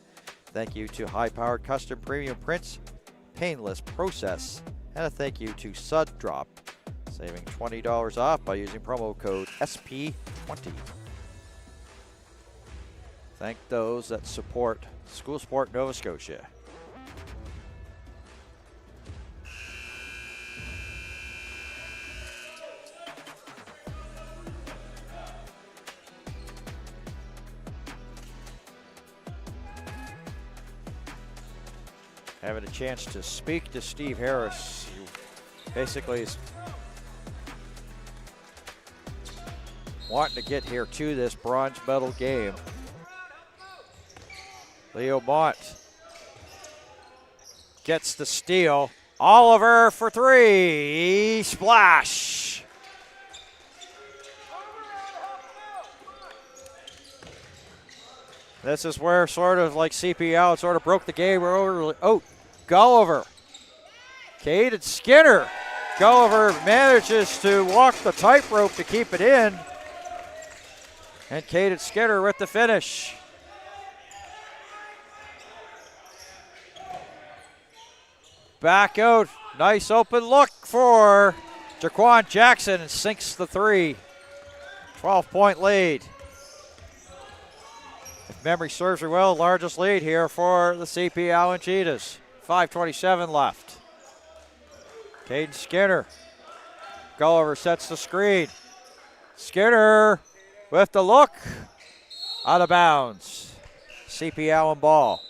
Thank you to high-powered custom premium prints, painless process, and a thank you to Sud Drop, saving $20 off by using promo code SP20. Thank those that support School Sport Nova Scotia. having a chance to speak to Steve Harris, who basically is wanting to get here to this bronze medal game. Leo Mott gets the steal. Oliver for three. Splash. This is where sort of like CPA sort of broke the game over. Oh, Gulliver. Caden Skinner. Gulliver manages to walk the tightrope to keep it in. And Caden Skinner with the finish. Back out. Nice open look for Jaquan Jackson and sinks the three. 12-point lead. If memory serves her well, largest lead here for the CP Allen Cheetahs. 5:27 left. Caden Skinner. Gulliver sets the screen. Skinner with the look. Out of bounds. CP Allen ball.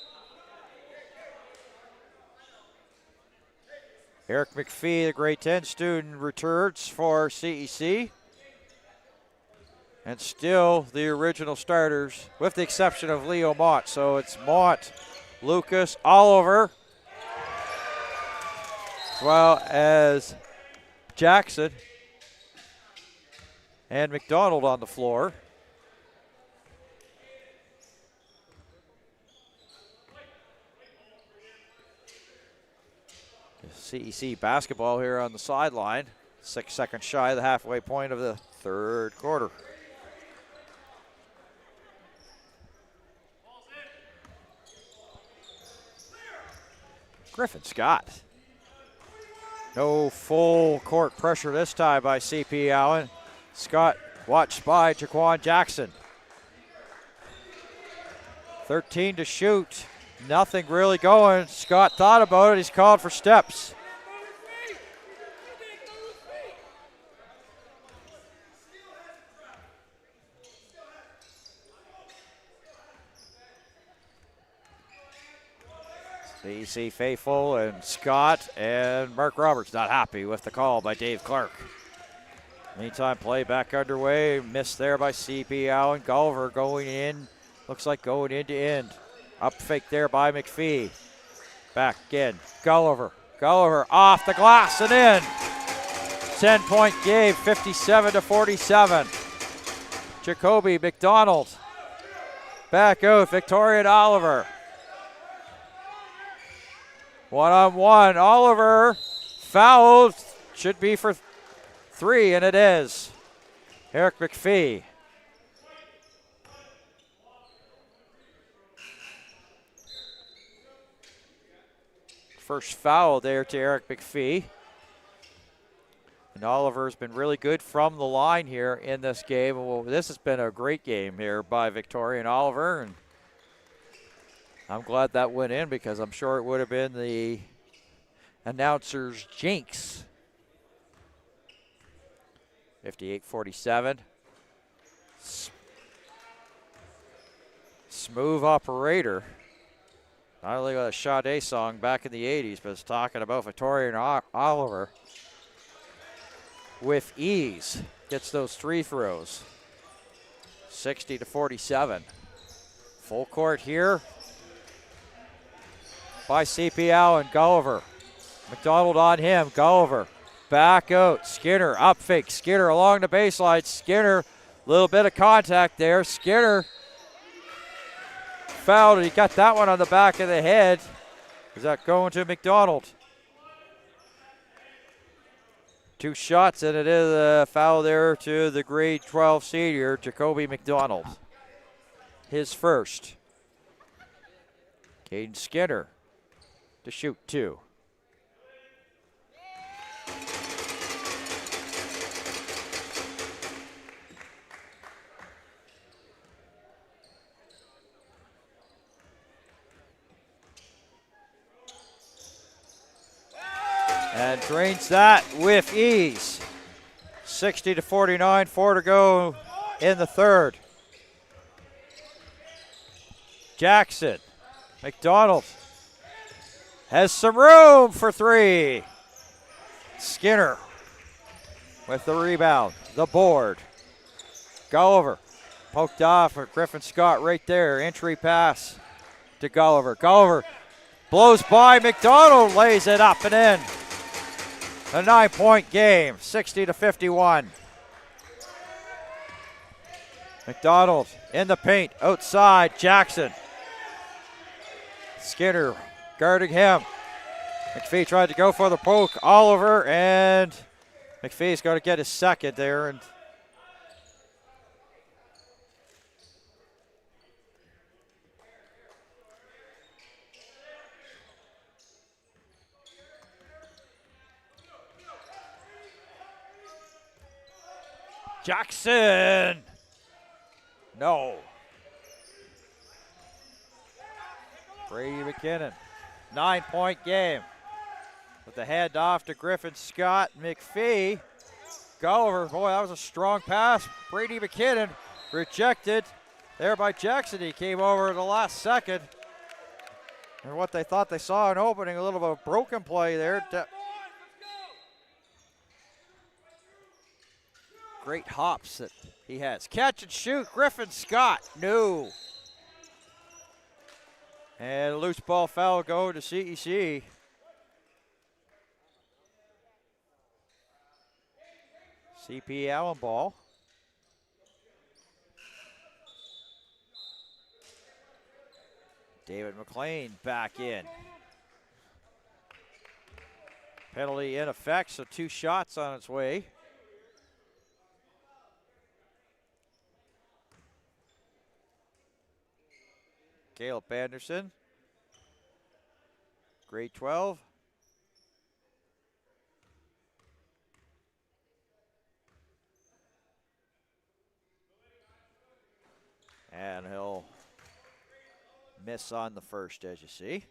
Eric McPhee, the grade 10 student, returns for CEC. And still the original starters, with the exception of Leo Mott. So it's Mott, Lucas, Oliver, as well as Jackson and McDonald on the floor. CEC basketball here on the sideline. 6 seconds shy of the halfway point of the third quarter. Griffin Scott. No full court pressure this time by CP Allen. Scott watched by Jaquan Jackson. 13 to shoot. Nothing really going. Scott thought about it. He's called for steps. CEC faithful and Scott and Mark Roberts not happy with the call by Dave Clark. Meantime, play back underway. Missed there by CP Allen. Gulliver going in. Looks like going end to end. Up fake there by McPhee. Back again. Gulliver. Gulliver off the glass and in. 10-point game, 57-47. Jacoby McDonald. Back out. Victoria Oliver. One-on-one. Oliver fouled. Should be for three, and it is. Eric McPhee. First foul there to Eric McPhee. And Oliver's been really good from the line here in this game. Well, this has been a great game here by Victoria and Oliver. And I'm glad that went in because I'm sure it would have been the announcer's jinx. 58-47. Smooth operator. Not only got a Sade song back in the 80s, but it's talking about Victoria and Oliver. With ease, gets those three throws. 60-47. Full court here by CP Allen. Gulliver. McDonald on him. Gulliver. Back out. Skinner. Up fake. Skinner along the baseline. Skinner. A little bit of contact there. Skinner fouled. He got that one on the back of the head. Is that going to McDonald? Two shots, and it is a foul there to the grade 12 senior, Jacoby McDonald. His first. Caden Skinner to shoot two. And drains that with ease. 60-49, 4 to go in the third. Jackson, McDonald, has some room for three. Skinner with the rebound, the board. Gulliver poked off for Griffin Scott right there. Entry pass to Gulliver. Gulliver blows by McDonald, lays it up and in. A 9-point game, 60-51. McDonald in the paint, outside, Jackson. Skinner guarding him. McPhee tried to go for the poke. Oliver, and McPhee's got to get his second there. And Jackson. No. Brady McKinnon, 9-point game. With the hand off to Griffin Scott. McPhee. Gulliver, boy, that was a strong pass. Brady McKinnon rejected there by Jackson. He came over at the last second. And what they thought they saw an opening, a little bit of a broken play there. Great hops that he has. Catch and shoot, Griffin Scott, no. And a loose ball foul go to CEC. CPA Allen ball. David McLean back in. Penalty in effect, so 2 shots on its way. Caleb Anderson, grade 12. And he'll miss on the first, as you see.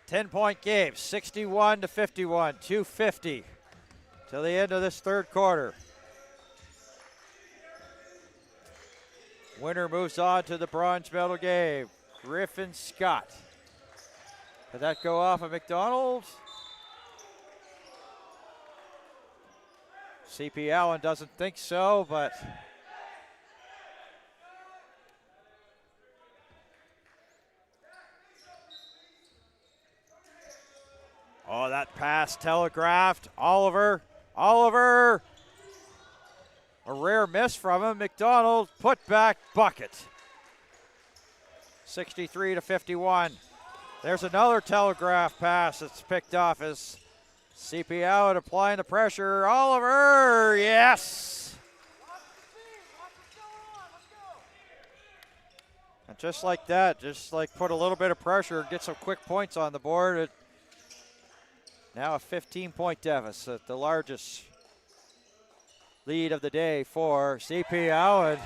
Ten-point game, 61-51, 2:50 till the end of this third quarter. Winner moves on to the bronze medal game. Griffin Scott. Did that go off of McDonald? CP Allen doesn't think so, but oh, that pass telegraphed. Oliver. A rare miss from him. McDonald, put back, bucket. 63-51. There's another telegraph pass that's picked off as CP Allen applying the pressure. Oliver, yes! And just like that, just like put a little bit of pressure, get some quick points on the board. Now a 15-point deficit, the largest lead of the day for CP Allen.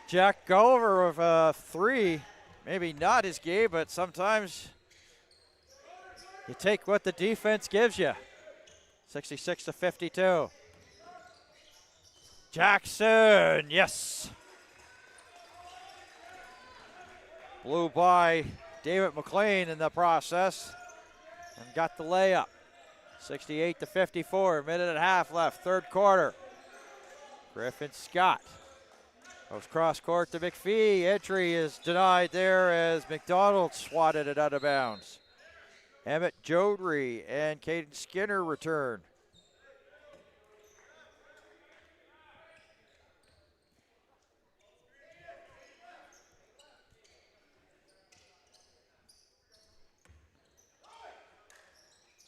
Jack Gulliver with 3, maybe not his game, but sometimes you take what the defense gives you. 66-52. Jackson, yes. Blew by David McLean in the process and got the layup. 68-54, minute and a half left, third quarter. Griffin Scott goes cross court to McPhee. Entry is denied there as McDonald swatted it out of bounds. Emmett Jodry and Caden Skinner return.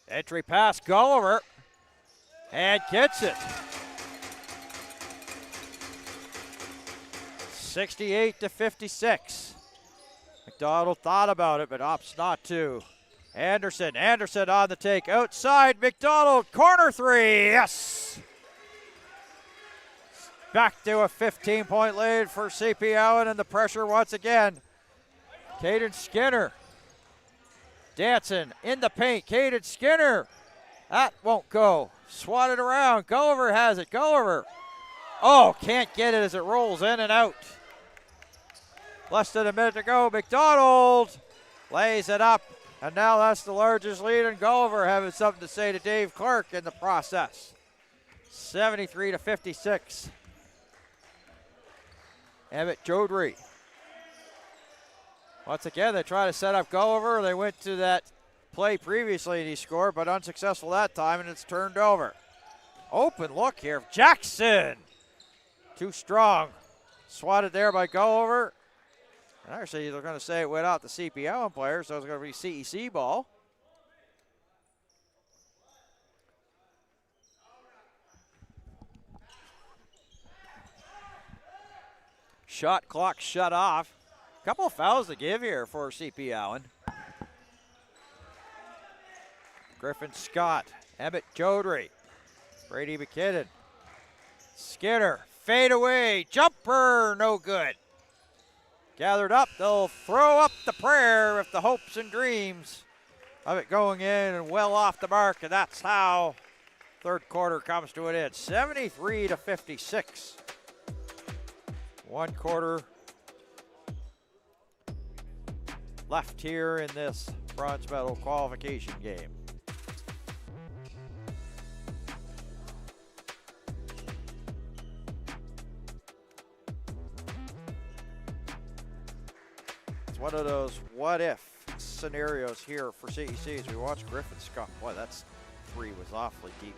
Entry pass, Gulliver, and gets it. 68-56. McDonald thought about it, but opts not to. Anderson on the take, outside, McDonald, corner 3, yes! Back to a 15-point lead for CP Allen, and the pressure once again. Caden Skinner. Dancing in the paint, Caden Skinner. That won't go. Swatted around. Gulliver has it. Gulliver. Oh, can't get it as it rolls in and out. Less than a minute to go. McDonald lays it up. And now that's the largest lead. And Gulliver having something to say to Dave Clark in the process. 73-56. Emmett Jodry. Once again, they try to set up Gulliver. They went to that play previously and he scored, but unsuccessful that time, and it's turned over. Open look here. Jackson. Too strong. Swatted there by Gulliver. And actually, they're going to say it went out the CPA umpire, so it's going to be CEC ball. Shot clock shut off. Couple of fouls to give here for CP Allen. Griffin Scott, Emmett Jodry, Brady McKinnon, Skinner, fade away, jumper, no good. Gathered up, they'll throw up the prayer with the hopes and dreams of it going in and well off the mark, and that's how third quarter comes to an end. 73-56. 1 quarter left here in this bronze medal qualification game. It's one of those what-if scenarios here for CEC as we watch Griffin Scott. Boy, that's 3 was awfully deep.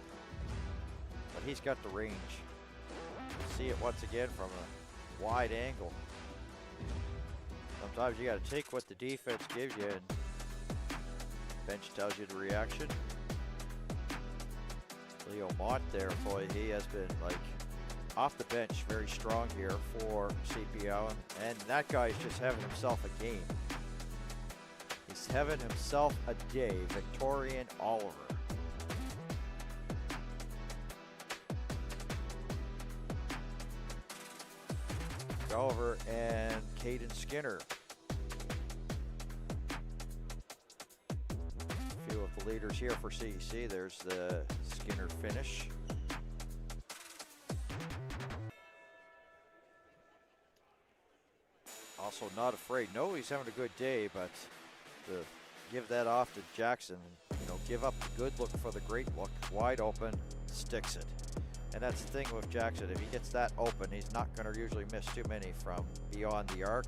But he's got the range. See it once again from a wide angle. Sometimes you got to take what the defense gives you, and bench tells you the reaction. Leo Mott there, boy, he has been like off the bench very strong here for CP Allen, and that guy's just having himself a game. He's having himself a day. Victorian Oliver. Gulliver and Caden Skinner. A few of the leaders here for CEC. There's the Skinner finish. Also not afraid. No, he's having a good day, but to give that off to Jackson, give up the good look for the great look. Wide open, sticks it. And that's the thing with Jackson. If he gets that open, he's not going to usually miss too many from beyond the arc.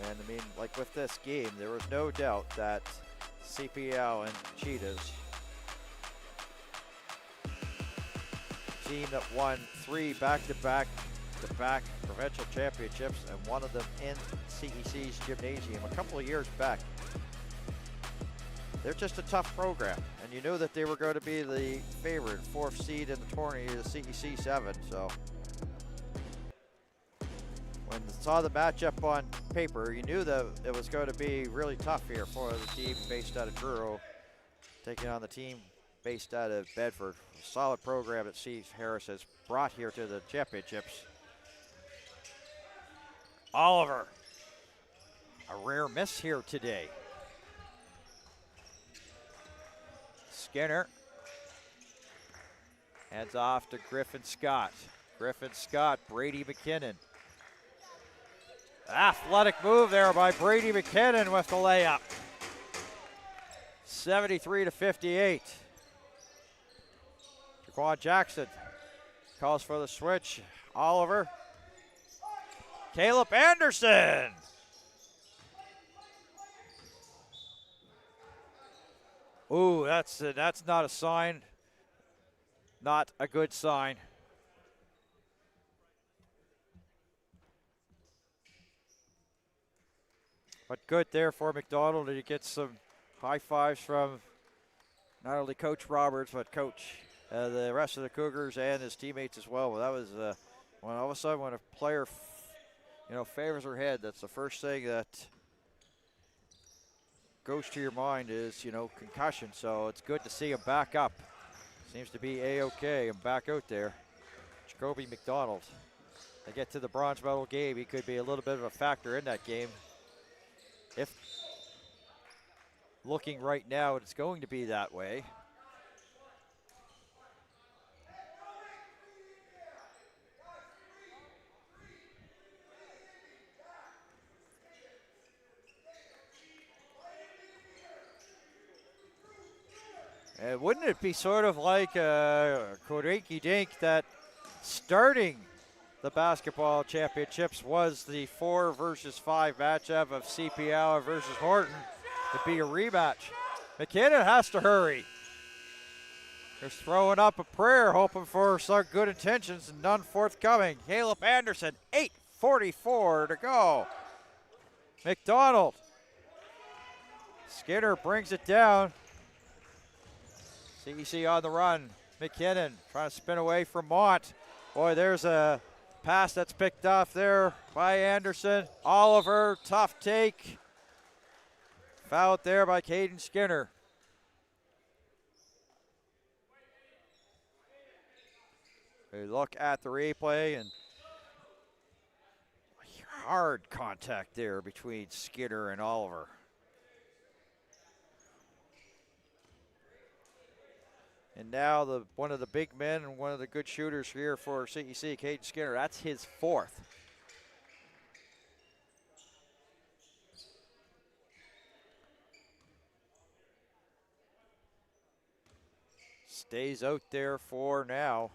And I mean, like with this game, there was no doubt that CPL and Cheetahs, team that won 3 back-to-back provincial championships, and one of them in CEC's gymnasium a couple of years back. They're just a tough program, and you knew that they were going to be the favorite, 4th seed in the tourney, the CEC 7. So when you saw the matchup on paper, you knew that it was going to be really tough here for the team based out of Truro, taking on the team based out of Bedford. A solid program that Steve Harris has brought here to the championships. Oliver, a rare miss here today. Skinner hands off to Griffin Scott. Griffin Scott, Brady McKinnon. Athletic move there by Brady McKinnon with the layup. 73-58. Jaquan Jackson calls for the switch. Oliver. Caleb Anderson. Ooh, that's not a sign. Not a good sign. But good there for McDonald, and you get some high fives from not only Coach Roberts, but Coach the rest of the Cougars and his teammates as well. Well, that was when all of a sudden when a player, favors her head, that's the first thing that goes to your mind is, concussion. So it's good to see him back up. Seems to be A-okay and back out there. Jacoby McDonald. They get to the bronze medal game. He could be a little bit of a factor in that game. If looking right now, it's going to be that way. And wouldn't it be sort of like a Koriki Dink that starting the basketball championships was the 4 versus 5 matchup of CPA versus Horton to be a rematch? McKinnon has to hurry. Just throwing up a prayer, hoping for some good intentions and none forthcoming. Caleb Anderson, 8:44 to go. McDonald. Skinner brings it down. CEC on the run. McKinnon trying to spin away from Mont. Boy, there's a pass that's picked off there by Anderson. Oliver, tough take. Fouled there by Caden Skinner. We look at the replay and hard contact there between Skinner and Oliver. And now one of the big men and one of the good shooters here for CEC, Caden Skinner. That's his 4th. Stays out there for now.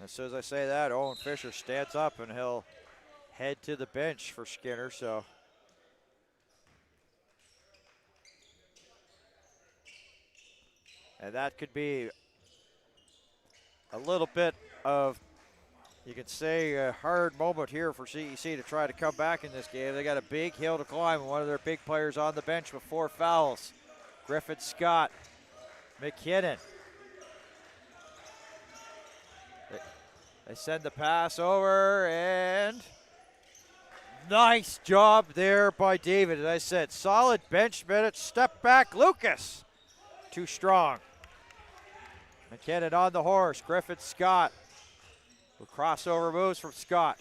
As soon as I say that, Owen Fisher stands up and he'll head to the bench for Skinner. So and that could be a little bit of, you could say, a hard moment here for CEC to try to come back in this game. They got a big hill to climb, and one of their big players on the bench with 4 fouls. Griffin Scott, McKinnon. They send the pass over, and nice job there by David. As I said, solid bench minutes. Step back, Lucas. Too strong. McKinnon on the horse. Griffin Scott. Crossover moves from Scott.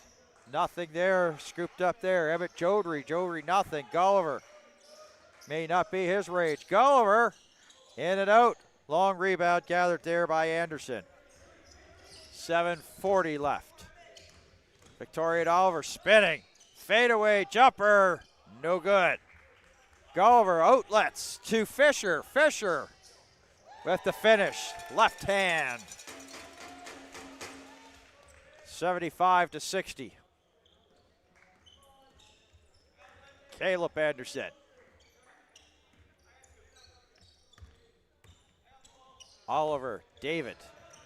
Nothing there. Scooped up there. Emmett Jodry. Jodry nothing. Gulliver. May not be his range. Gulliver. In and out. Long rebound gathered there by Anderson. 7:40 left. Victoria and Oliver spinning. Fadeaway jumper. No good. Gulliver outlets to Fisher. Fisher with the finish. Left hand. 75-60. Caleb Anderson. Oliver, David.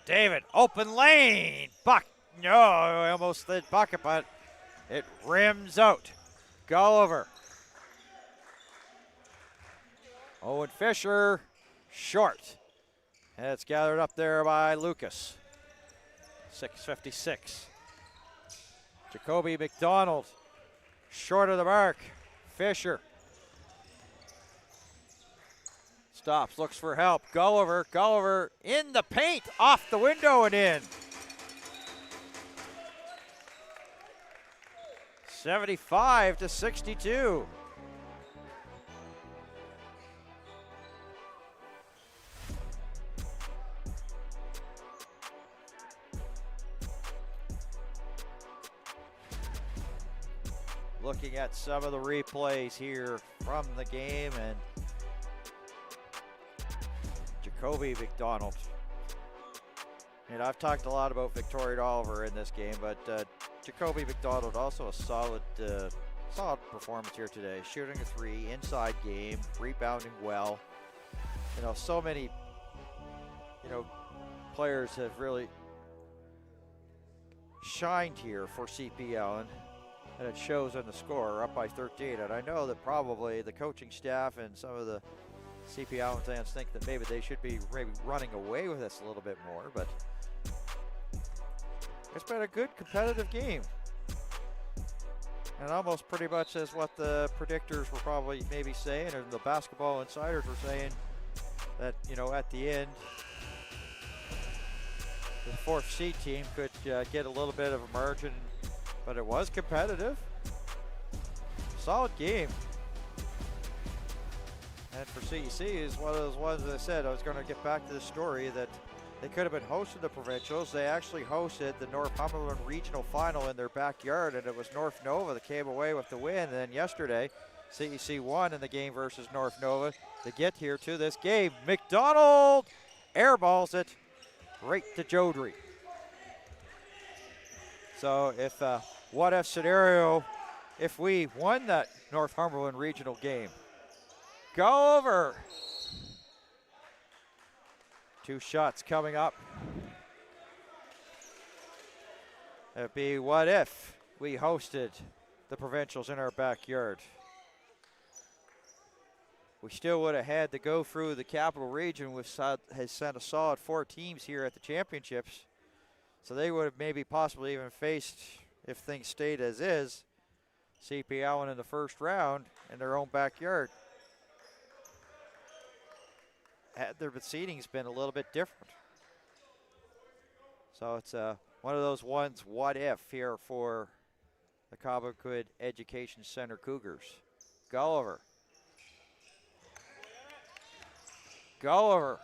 David, open lane. Buck. No, I almost did bucket, but it rims out. Gulliver. Owen Fisher, short. And it's gathered up there by Lucas. 6:56. Jacoby McDonald, short of the mark. Fisher. Stops, looks for help. Gulliver, Gulliver in the paint, off the window and in. 75-62. Looking at some of the replays here from the game, and Jacoby McDonald. And I've talked a lot about Victoria Oliver in this game, but Jacoby McDonald also a solid performance here today. Shooting a 3, inside game, rebounding well. So many, players have really shined here for CPL, and it shows in the score, up by 13. And I know that probably the coaching staff and some of the CPL fans think that maybe they should be running away with this a little bit more, but it's been a good competitive game. And almost pretty much as what the predictors were probably maybe saying, or the basketball insiders were saying, that, you know, at the end, the fourth seed team could get a little bit of a margin, but it was competitive. Solid game. And for CEC is one of those ones that I said I was going to get back to the story that they could have been hosting the Provincials. They actually hosted the Northumberland Regional Final in their backyard, and it was North Nova that came away with the win. And then yesterday, CEC won in the game versus North Nova to get here to this game. McDonald airballs it right to Jodry. So if what if scenario, if we won that Northumberland Regional game, go over. 2 shots coming up. It'd be what if we hosted the Provincials in our backyard. We still would have had to go through the Capital Region, which has sent a solid 4 teams here at the championships. So they would have maybe possibly even faced, if things stayed as is, CPA in the first round in their own backyard. Had their seedings been a little bit different. So it's one of those ones, what if, here for the Cobequid Education Center Cougars. Gulliver. Gulliver.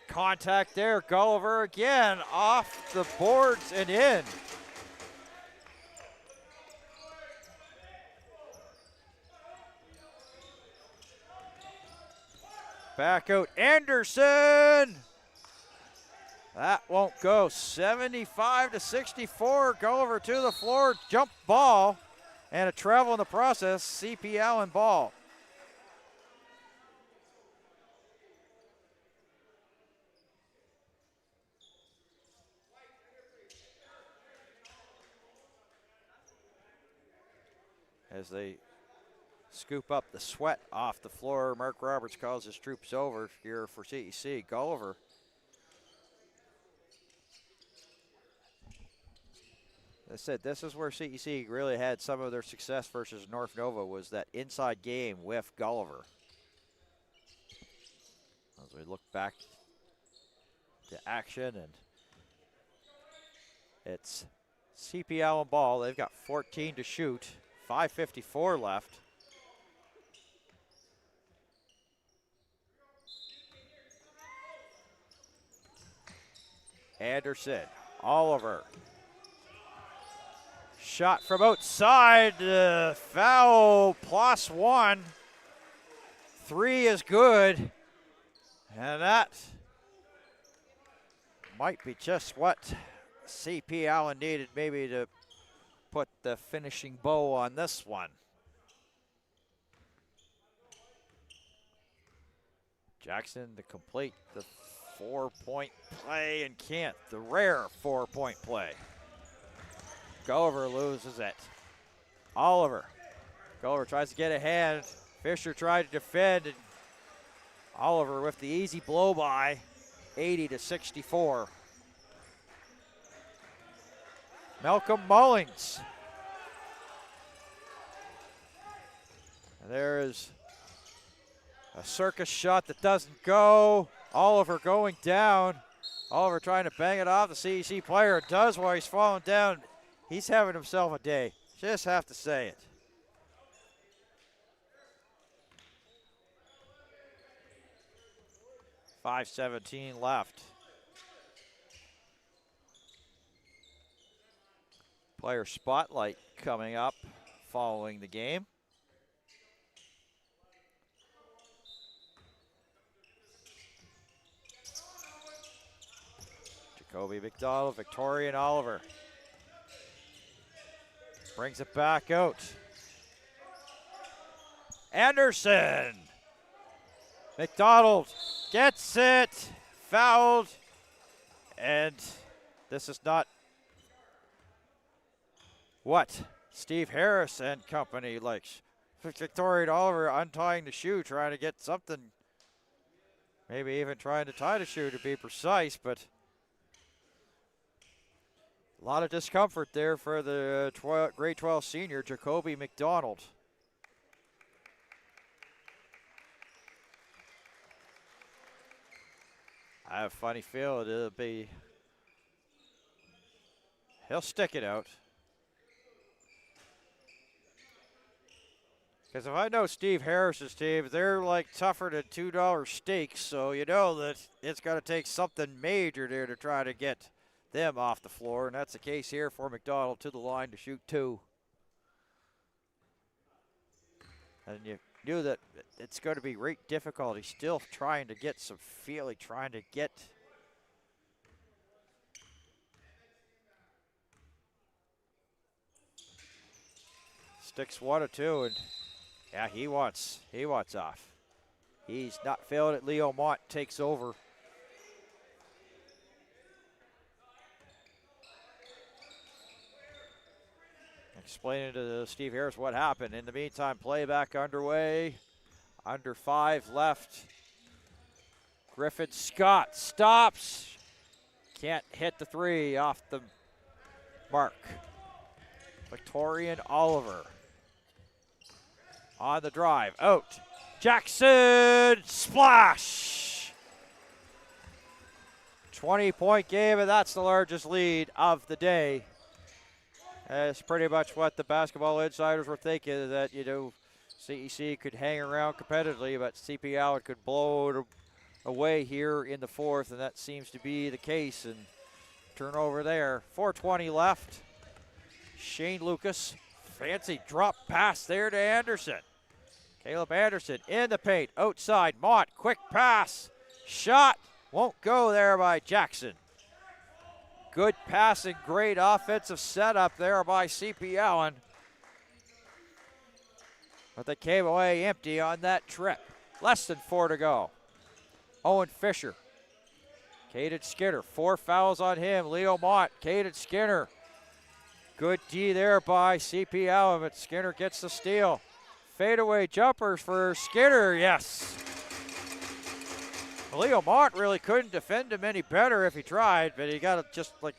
Contact there. Gulliver again off the boards and in. Back out Anderson. That won't go. 75-64. Gulliver to the floor. Jump ball. And a travel in the process. CP Allen ball. As they scoop up the sweat off the floor, Mark Roberts calls his troops over here for CEC. Gulliver. I said this is where CEC really had some of their success versus North Nova, was that inside game with Gulliver. As we look back to action, and it's CP Allen ball. They've got 14 to shoot, 5:54 left. Anderson, Oliver. Shot from outside, foul, +1. 3 is good. And that might be just what CP Allen needed maybe to put the finishing bow on this one. Jackson to complete the 4-point play, and can't. The rare 4-point play. Gulliver loses it. Oliver. Gulliver tries to get a hand. Fisher tried to defend, and Oliver with the easy blow by, 80-64. Malcolm Mullings. And there is a circus shot that doesn't go. Oliver going down. Oliver trying to bang it off the CEC player. It does while he's falling down. He's having himself a day. Just have to say it. .5:17 left. Player spotlight coming up following the game. Jacoby McDonald, Victorian Oliver. Brings it back out. Anderson. McDonald gets it. Fouled. And this is not what Steve Harris and company likes. Victorian Oliver untying the shoe, trying to get something. Maybe even trying to tie the shoe to be precise, but A lot of discomfort there for the grade 12 senior, Jacoby McDonald. I have a funny feeling he'll stick it out. Because if I know Steve Harris's team, they're like tougher than $2 steaks, so you know that it's got to take something major there to try to get them off the floor, and that's the case here for McDonald to the line to shoot 2. And you knew that it's going to be great difficulty, still trying to get some feeling, trying to get sticks 1 or 2, and yeah, he wants off. He's not feeling it. Leo Mott takes over. Explaining to Steve Harris what happened. In the meantime, playback underway. Under 5 left. Griffin Scott stops. Can't hit the 3 off the mark. Victorian Oliver on the drive. Out. Jackson. Splash. 20-point game, and that's the largest lead of the day. That's pretty much what the basketball insiders were thinking, that, you know, CEC could hang around competitively, but CPA could blow it away here in the 4th, and that seems to be the case. And turnover there. 4:20 left. Shane Lucas, fancy drop pass there to Anderson. Caleb Anderson in the paint, outside. Mott, quick pass. Shot won't go there by Jackson. Good passing, great offensive setup there by CP Allen. But they came away empty on that trip. Less than 4 to go. Owen Fisher. Caden Skinner, 4 fouls on him. Leo Mott, Caden Skinner. Good D there by CP Allen, but Skinner gets the steal. Fadeaway jumpers for Skinner, yes. Leo Mott really couldn't defend him any better if he tried, but he got just a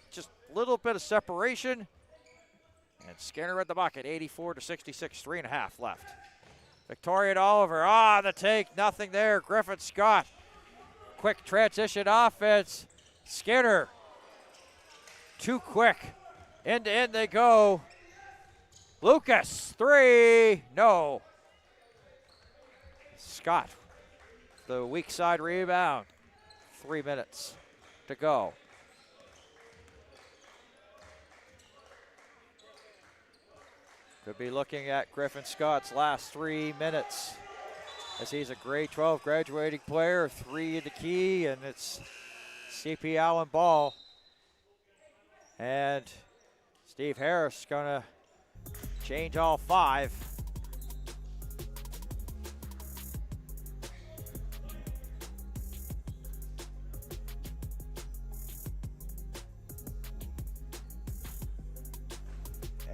little bit of separation. And Skinner at the bucket, 84-66, 3.5 left. Victorian Oliver, the take, nothing there. Griffin Scott, quick transition offense. Skinner, too quick. End to end they go. Lucas, 3, no. Scott, the weak side rebound. 3 minutes to go. Could be looking at Griffin Scott's last 3 minutes, as he's a grade 12 graduating player, 3 in the key, and it's CP Allen ball. And Steve Harris gonna change all 5.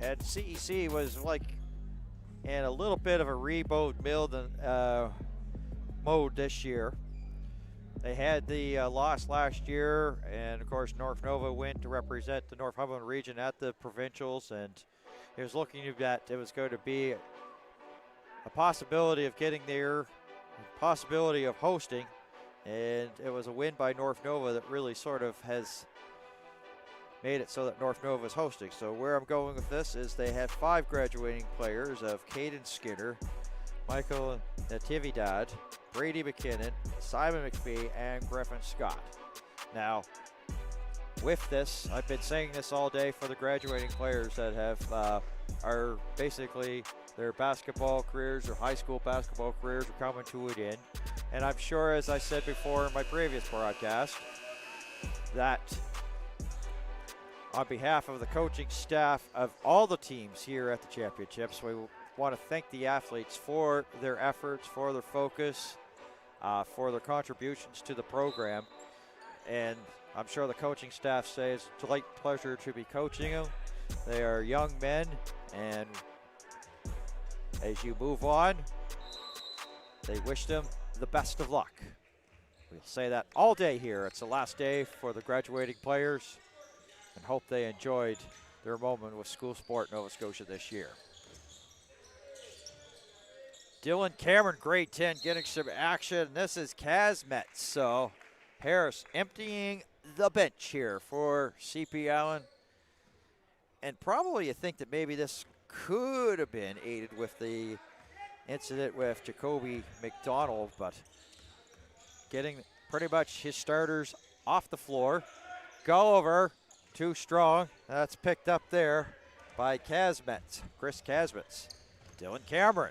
And CEC was like in a little bit of a rebuild mode this year. They had the loss last year, and of course North Nova went to represent the Northumberland region at the Provincials, and it was looking at it was going to be a possibility of getting there, a possibility of hosting, and it was a win by North Nova that really sort of has made it so that North Nova is hosting. So where I'm going with this is they have 5 graduating players of Caden Skinner, Michael Natividad, Brady McKinnon, Simon McPhee, and Griffin Scott. Now, with this, I've been saying this all day for the graduating players that have are basically their basketball careers, their high school basketball careers are coming to an end. And I'm sure, as I said before in my previous broadcast, that on behalf of the coaching staff of all the teams here at the championships, we want to thank the athletes for their efforts, for their focus, for their contributions to the program. And I'm sure the coaching staff says it's a delight pleasure to be coaching them. They are young men, and as you move on, they wish them the best of luck. We'll say that all day here. It's the last day for the graduating players. and hope they enjoyed their moment with School Sport Nova Scotia this year. Dylan Cameron, grade 10, getting some action. This is Casmet. So Harris emptying the bench here for CP Allen. And probably you think that maybe this could have been aided with the incident with Jacoby McDonald, but getting pretty much his starters off the floor. Gulliver, too strong. That's picked up there by Casmet, Chris Casmet. Dylan Cameron.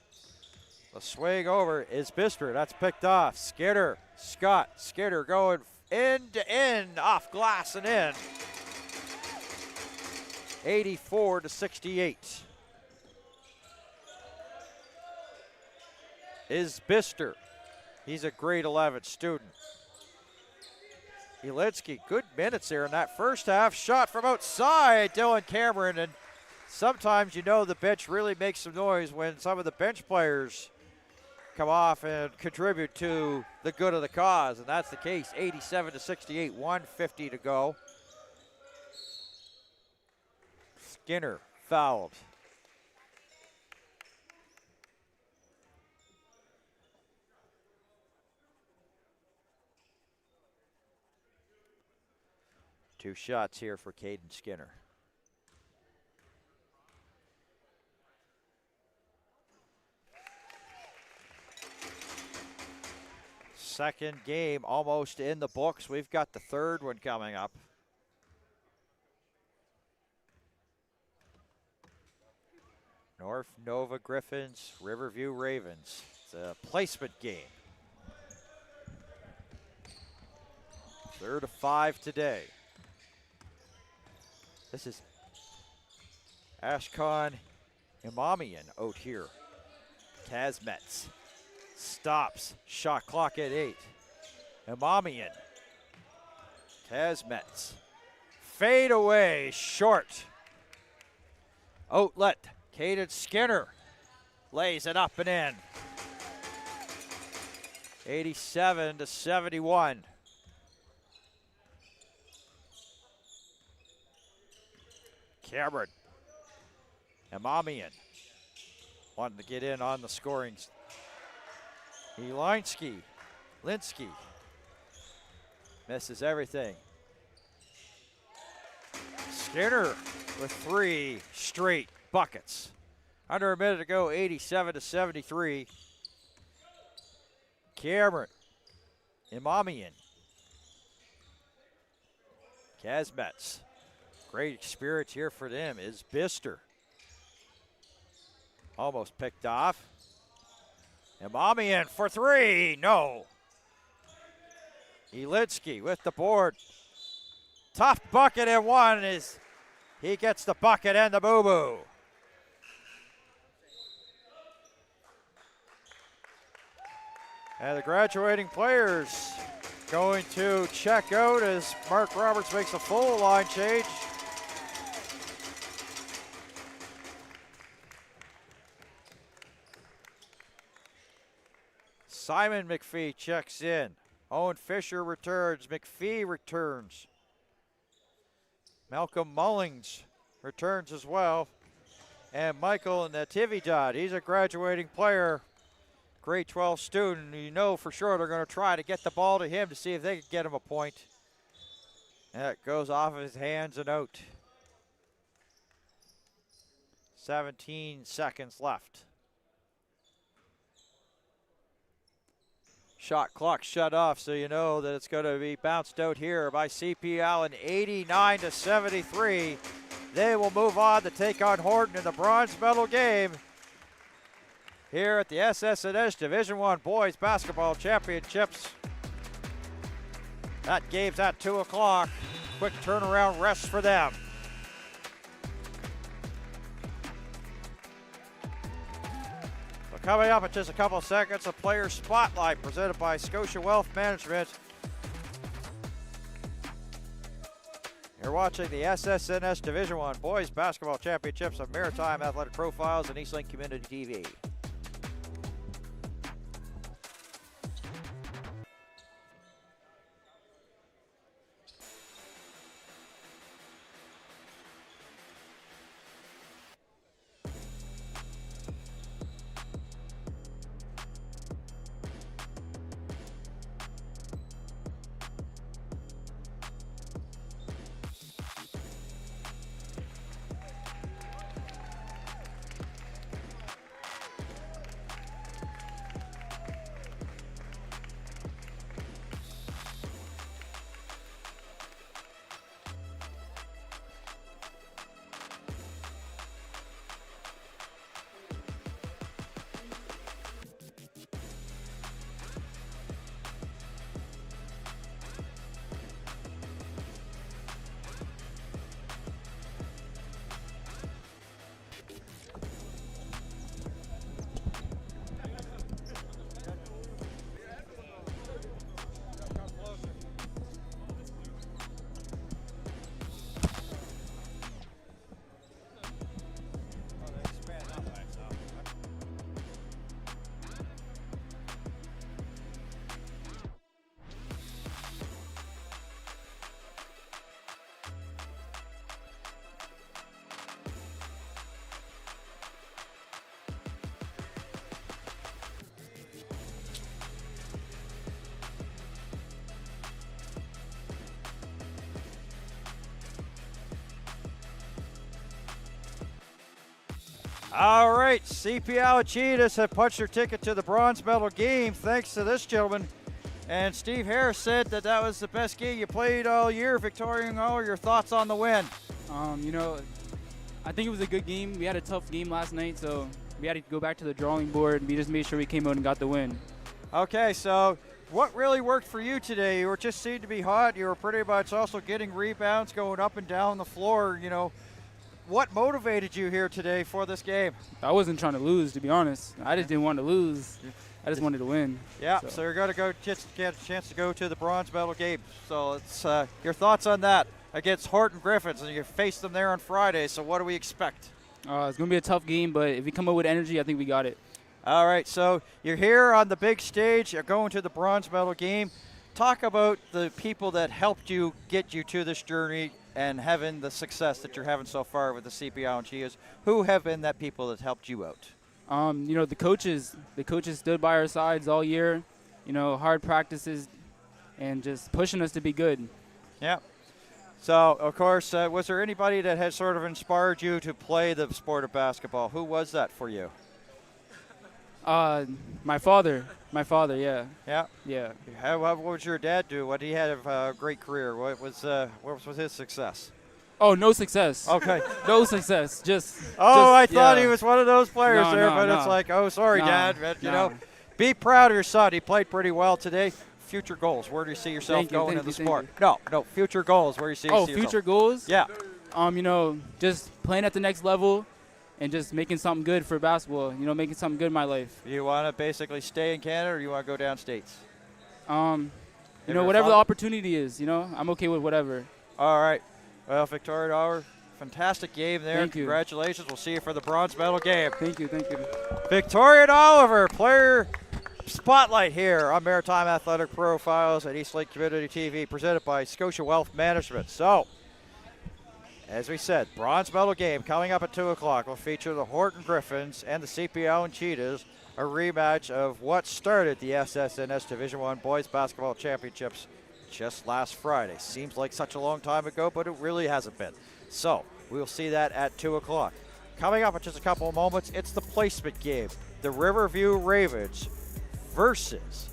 The swing over is Bister. That's picked off. Skidder, Scott, Skidder going end to end, off glass and in. 84-68. Is Bister. He's a grade 11 student. Elitsky, good minutes there in that first half. Shot from outside, Dylan Cameron. And sometimes you know the bench really makes some noise when some of the bench players come off and contribute to the good of the cause. And that's the case. 87-68, 1:50 to go. Skinner fouled. Two shots here for Caden Skinner. Second game almost in the books. We've got the third one coming up. North Nova Griffins, Riverview Ravens. It's a placement game. 3rd of 5 today. This is Ashkan Imamian out here. Kazmets stops. Shot clock at 8. Imamian. Kazmets. Fade away. Short. Outlet. Caden Skinner lays it up and in. 87-71. Cameron. Imamian wanting to get in on the scoring. Linsky misses everything. Skinner with 3 straight buckets. Under a minute to go, 87-73. Cameron. Imamian. Kazmets. Great experience here for them is Bister. Almost picked off. Imamian for 3. No. Elitsky with the board. Tough bucket and one is he gets the bucket and the boo-boo. And the graduating players going to check out as Mark Roberts makes a full line change. Simon McPhee checks in. Owen Fisher returns. McPhee returns. Malcolm Mullings returns as well. And Michael Natividad, he's a graduating player, grade 12 student. You know for sure they're going to try to get the ball to him to see if they can get him a point. And it goes off of his hands and out. 17 seconds left. Shot clock shut off, so you know that it's going to be bounced out here by CP Allen, 89-73. They will move on to take on Horton in the bronze medal game here at the SS&S Division I Boys Basketball Championships. That game's at 2 o'clock. Quick turnaround rest for them. Coming up in just a couple of seconds, a player spotlight presented by Scotia Wealth Management. You're watching the SS&S Division I Boys Basketball Championships of Maritime Athletic Profiles and Eastlink Community TV. All right, CPA Cheetahs have punched their ticket to the bronze medal game thanks to this gentleman. And Steve Harris said that was the best game you played all year. Victorian, all your thoughts on the win? I think it was a good game. We had a tough game last night, so we had to go back to the drawing board. We just made sure we came out and got the win. Okay, so what really worked for you today? You were just seemed to be hot. You were pretty much also getting rebounds, going up and down the floor. What motivated you here today for this game? I wasn't trying to lose, to be honest. I just didn't want to lose. I just wanted to win. Yeah, so you're going to get a chance to go to the bronze medal game. So it's your thoughts on that against Horton Griffins, and you face them there on Friday. So what do we expect? It's going to be a tough game, but if we come out with energy, I think we got it. All right, so you're here on the big stage. You're going to the bronze medal game. Talk about the people that helped you get you to this journey and having the success that you're having so far with the CPA and Cheetahs. Who have been that people that helped you out? The coaches stood by our sides all year, hard practices and just pushing us to be good. Yeah. So, of course, was there anybody that had sort of inspired you to play the sport of basketball? Who was that for you? My father, yeah. Yeah? Yeah. What would your dad do? What he had a great career. What was his success? Oh, no success. Okay. No success. I thought he was one of those players it's like, oh, sorry, Dad. But, be proud of your son. He played pretty well today. Future goals. Where do you see yourself going in the sport? No, future goals. Where do you see yourself? Future goals? Yeah. Just playing at the next level and just making something good for basketball, making something good in my life. You want to basically stay in Canada or you want to go down states? Whatever the opportunity is, I'm okay with whatever. All right. Well, Victoria Dollar, fantastic game there. Thank you. Congratulations. We'll see you for the bronze medal game. Thank you. Victoria Oliver, player spotlight here on Maritime Athletic Profiles at Eastlake Community TV, presented by Scotia Wealth Management. So, as we said, bronze medal game coming up at 2 o'clock will feature the Horton Griffins and the CPA and Cheetahs, a rematch of what started the SSNS Division I Boys Basketball Championships just last Friday. Seems like such a long time ago, but it really hasn't been. So we'll see that at 2 o'clock. Coming up in just a couple of moments, it's the placement game. The Riverview Ravens versus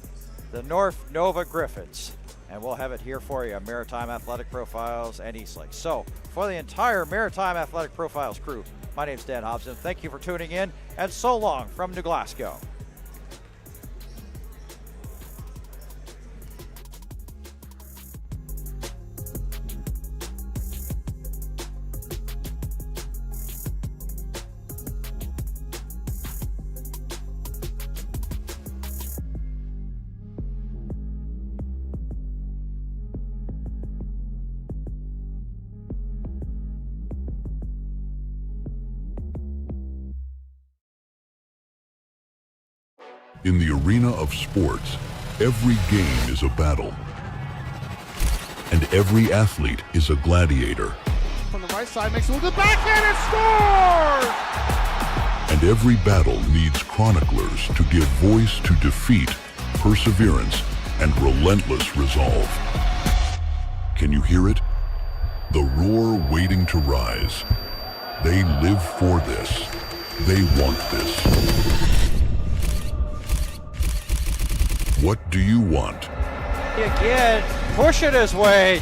the North Nova Griffins. And we'll have it here for you on Maritime Athletic Profiles and Eastlake. So for the entire Maritime Athletic Profiles crew, my name's Dan Hobson. Thank you for tuning in, and so long from New Glasgow. In the arena of sports, every game is a battle, and every athlete is a gladiator. From the right side, makes it with the backhand and scores! And every battle needs chroniclers to give voice to defeat, perseverance, and relentless resolve. Can you hear it? The roar waiting to rise. They live for this. They want this. What do you want? Again, pushing his weight.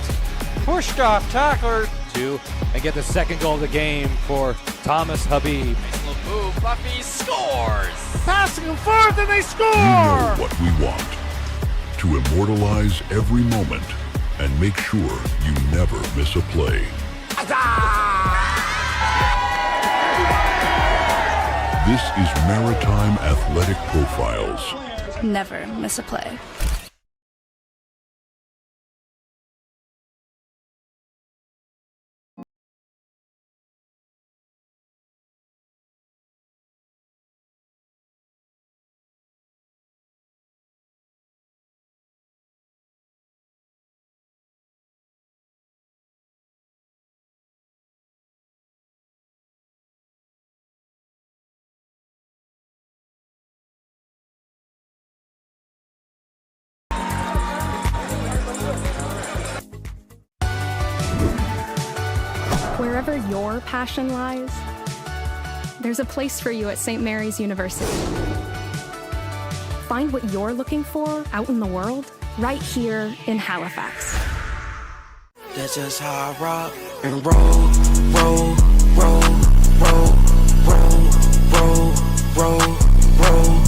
Pushed off tackler. And get the second goal of the game for Thomas Habib. Nice little move. Buffy scores. Passing them forward, and they score! You know what we want. To immortalize every moment and make sure you never miss a play. This is Maritime Athletic Profiles. Never miss a play. Wherever your passion lies, there's a place for you at St. Mary's University. Find what you're looking for out in the world, right here in Halifax. That's just how I rock and roll, roll, roll, roll, roll, roll, roll, roll.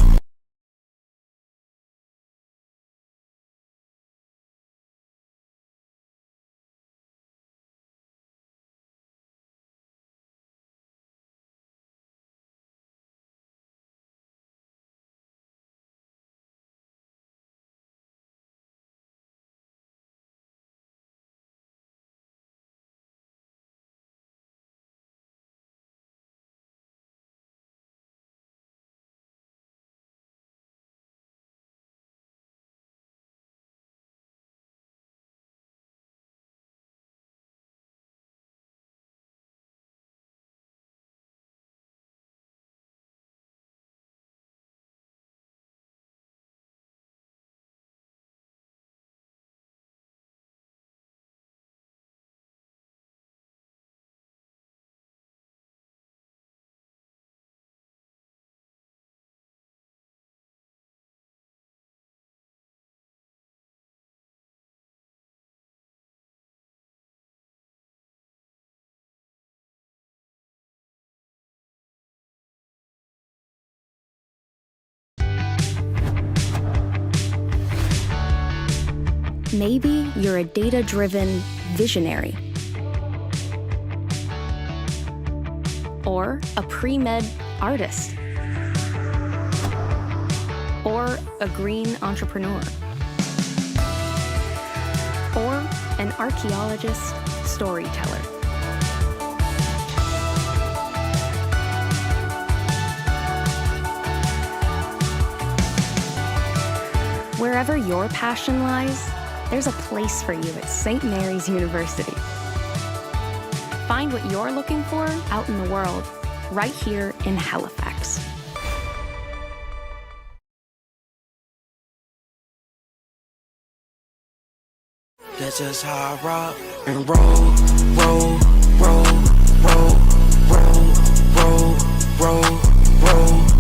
Maybe you're a data-driven visionary. Or a pre-med artist. Or a green entrepreneur. Or an archaeologist storyteller. Wherever your passion lies, there's a place for you at St. Mary's University. Find what you're looking for out in the world, right here in Halifax. That's just how I rock and roll, roll, roll, roll, roll, roll, roll, roll.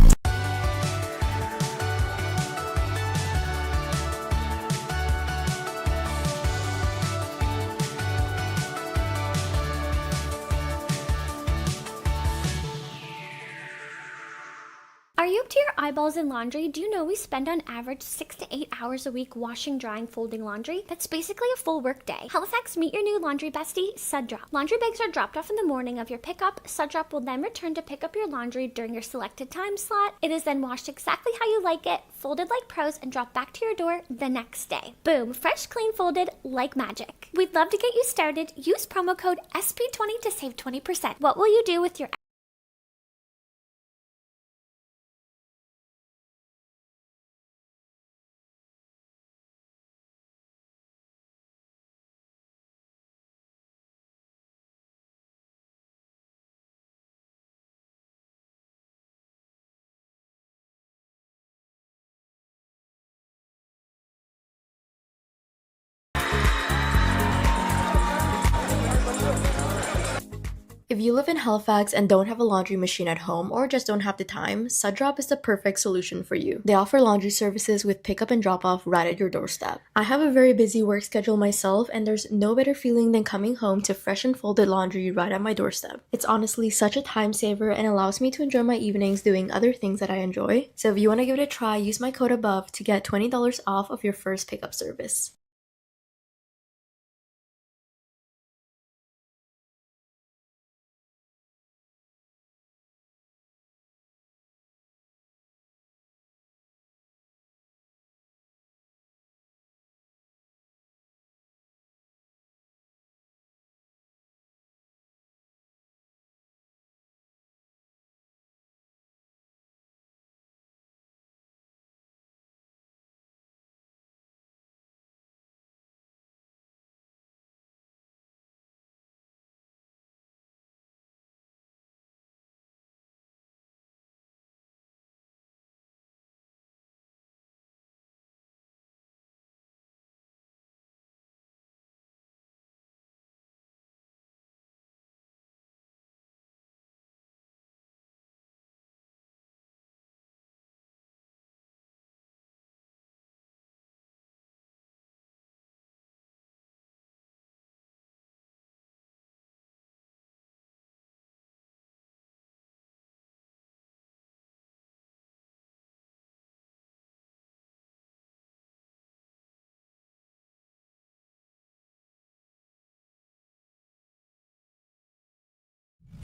Are you up to your eyeballs in laundry? Do you know we spend on average 6 to 8 hours a week washing, drying, folding laundry? That's basically a full work day. Halifax, meet your new laundry bestie, Suddrop. Laundry bags are dropped off in the morning of your pickup. Suddrop will then return to pick up your laundry during your selected time slot. It is then washed exactly how you like it, folded like pros, and dropped back to your door the next day. Boom, fresh, clean, folded like magic. We'd love to get you started. Use promo code SP20 to save 20%. What will you do with your If you live in Halifax and don't have a laundry machine at home or just don't have the time, Suddrop is the perfect solution for you. They offer laundry services with pickup and drop off right at your doorstep. I have a very busy work schedule myself, and there's no better feeling than coming home to fresh and folded laundry right at my doorstep. It's honestly such a time saver and allows me to enjoy my evenings doing other things that I enjoy. So if you want to give it a try, use my code above to get $20 off of your first pickup service.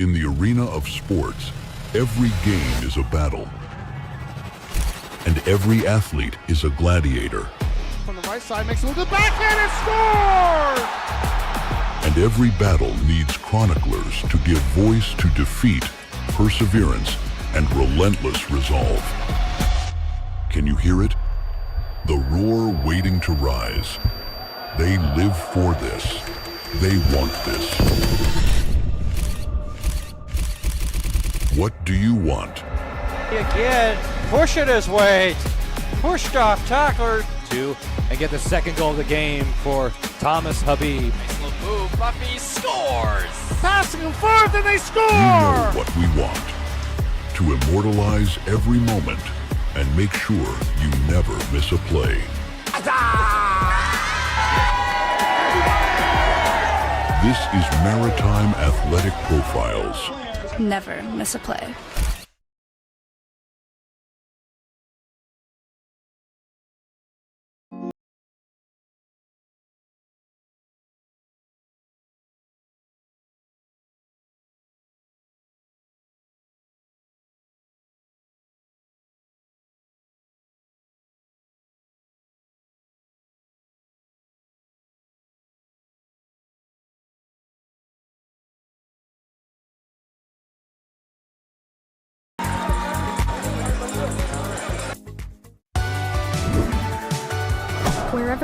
In the arena of sports, every game is a battle. And every athlete is a gladiator. From the right side, makes it with the backhand and scores! And every battle needs chroniclers to give voice to defeat, perseverance, and relentless resolve. Can you hear it? The roar waiting to rise. They live for this. They want this. What do you want? Again, pushing his weight. Pushed off tackler. And get the second goal of the game for Thomas Habib. Move, Buffy scores! Passing them forth and they score! You know what we want. To immortalize every moment and make sure you never miss a play. This is Maritime Athletic Profiles. Never miss a play.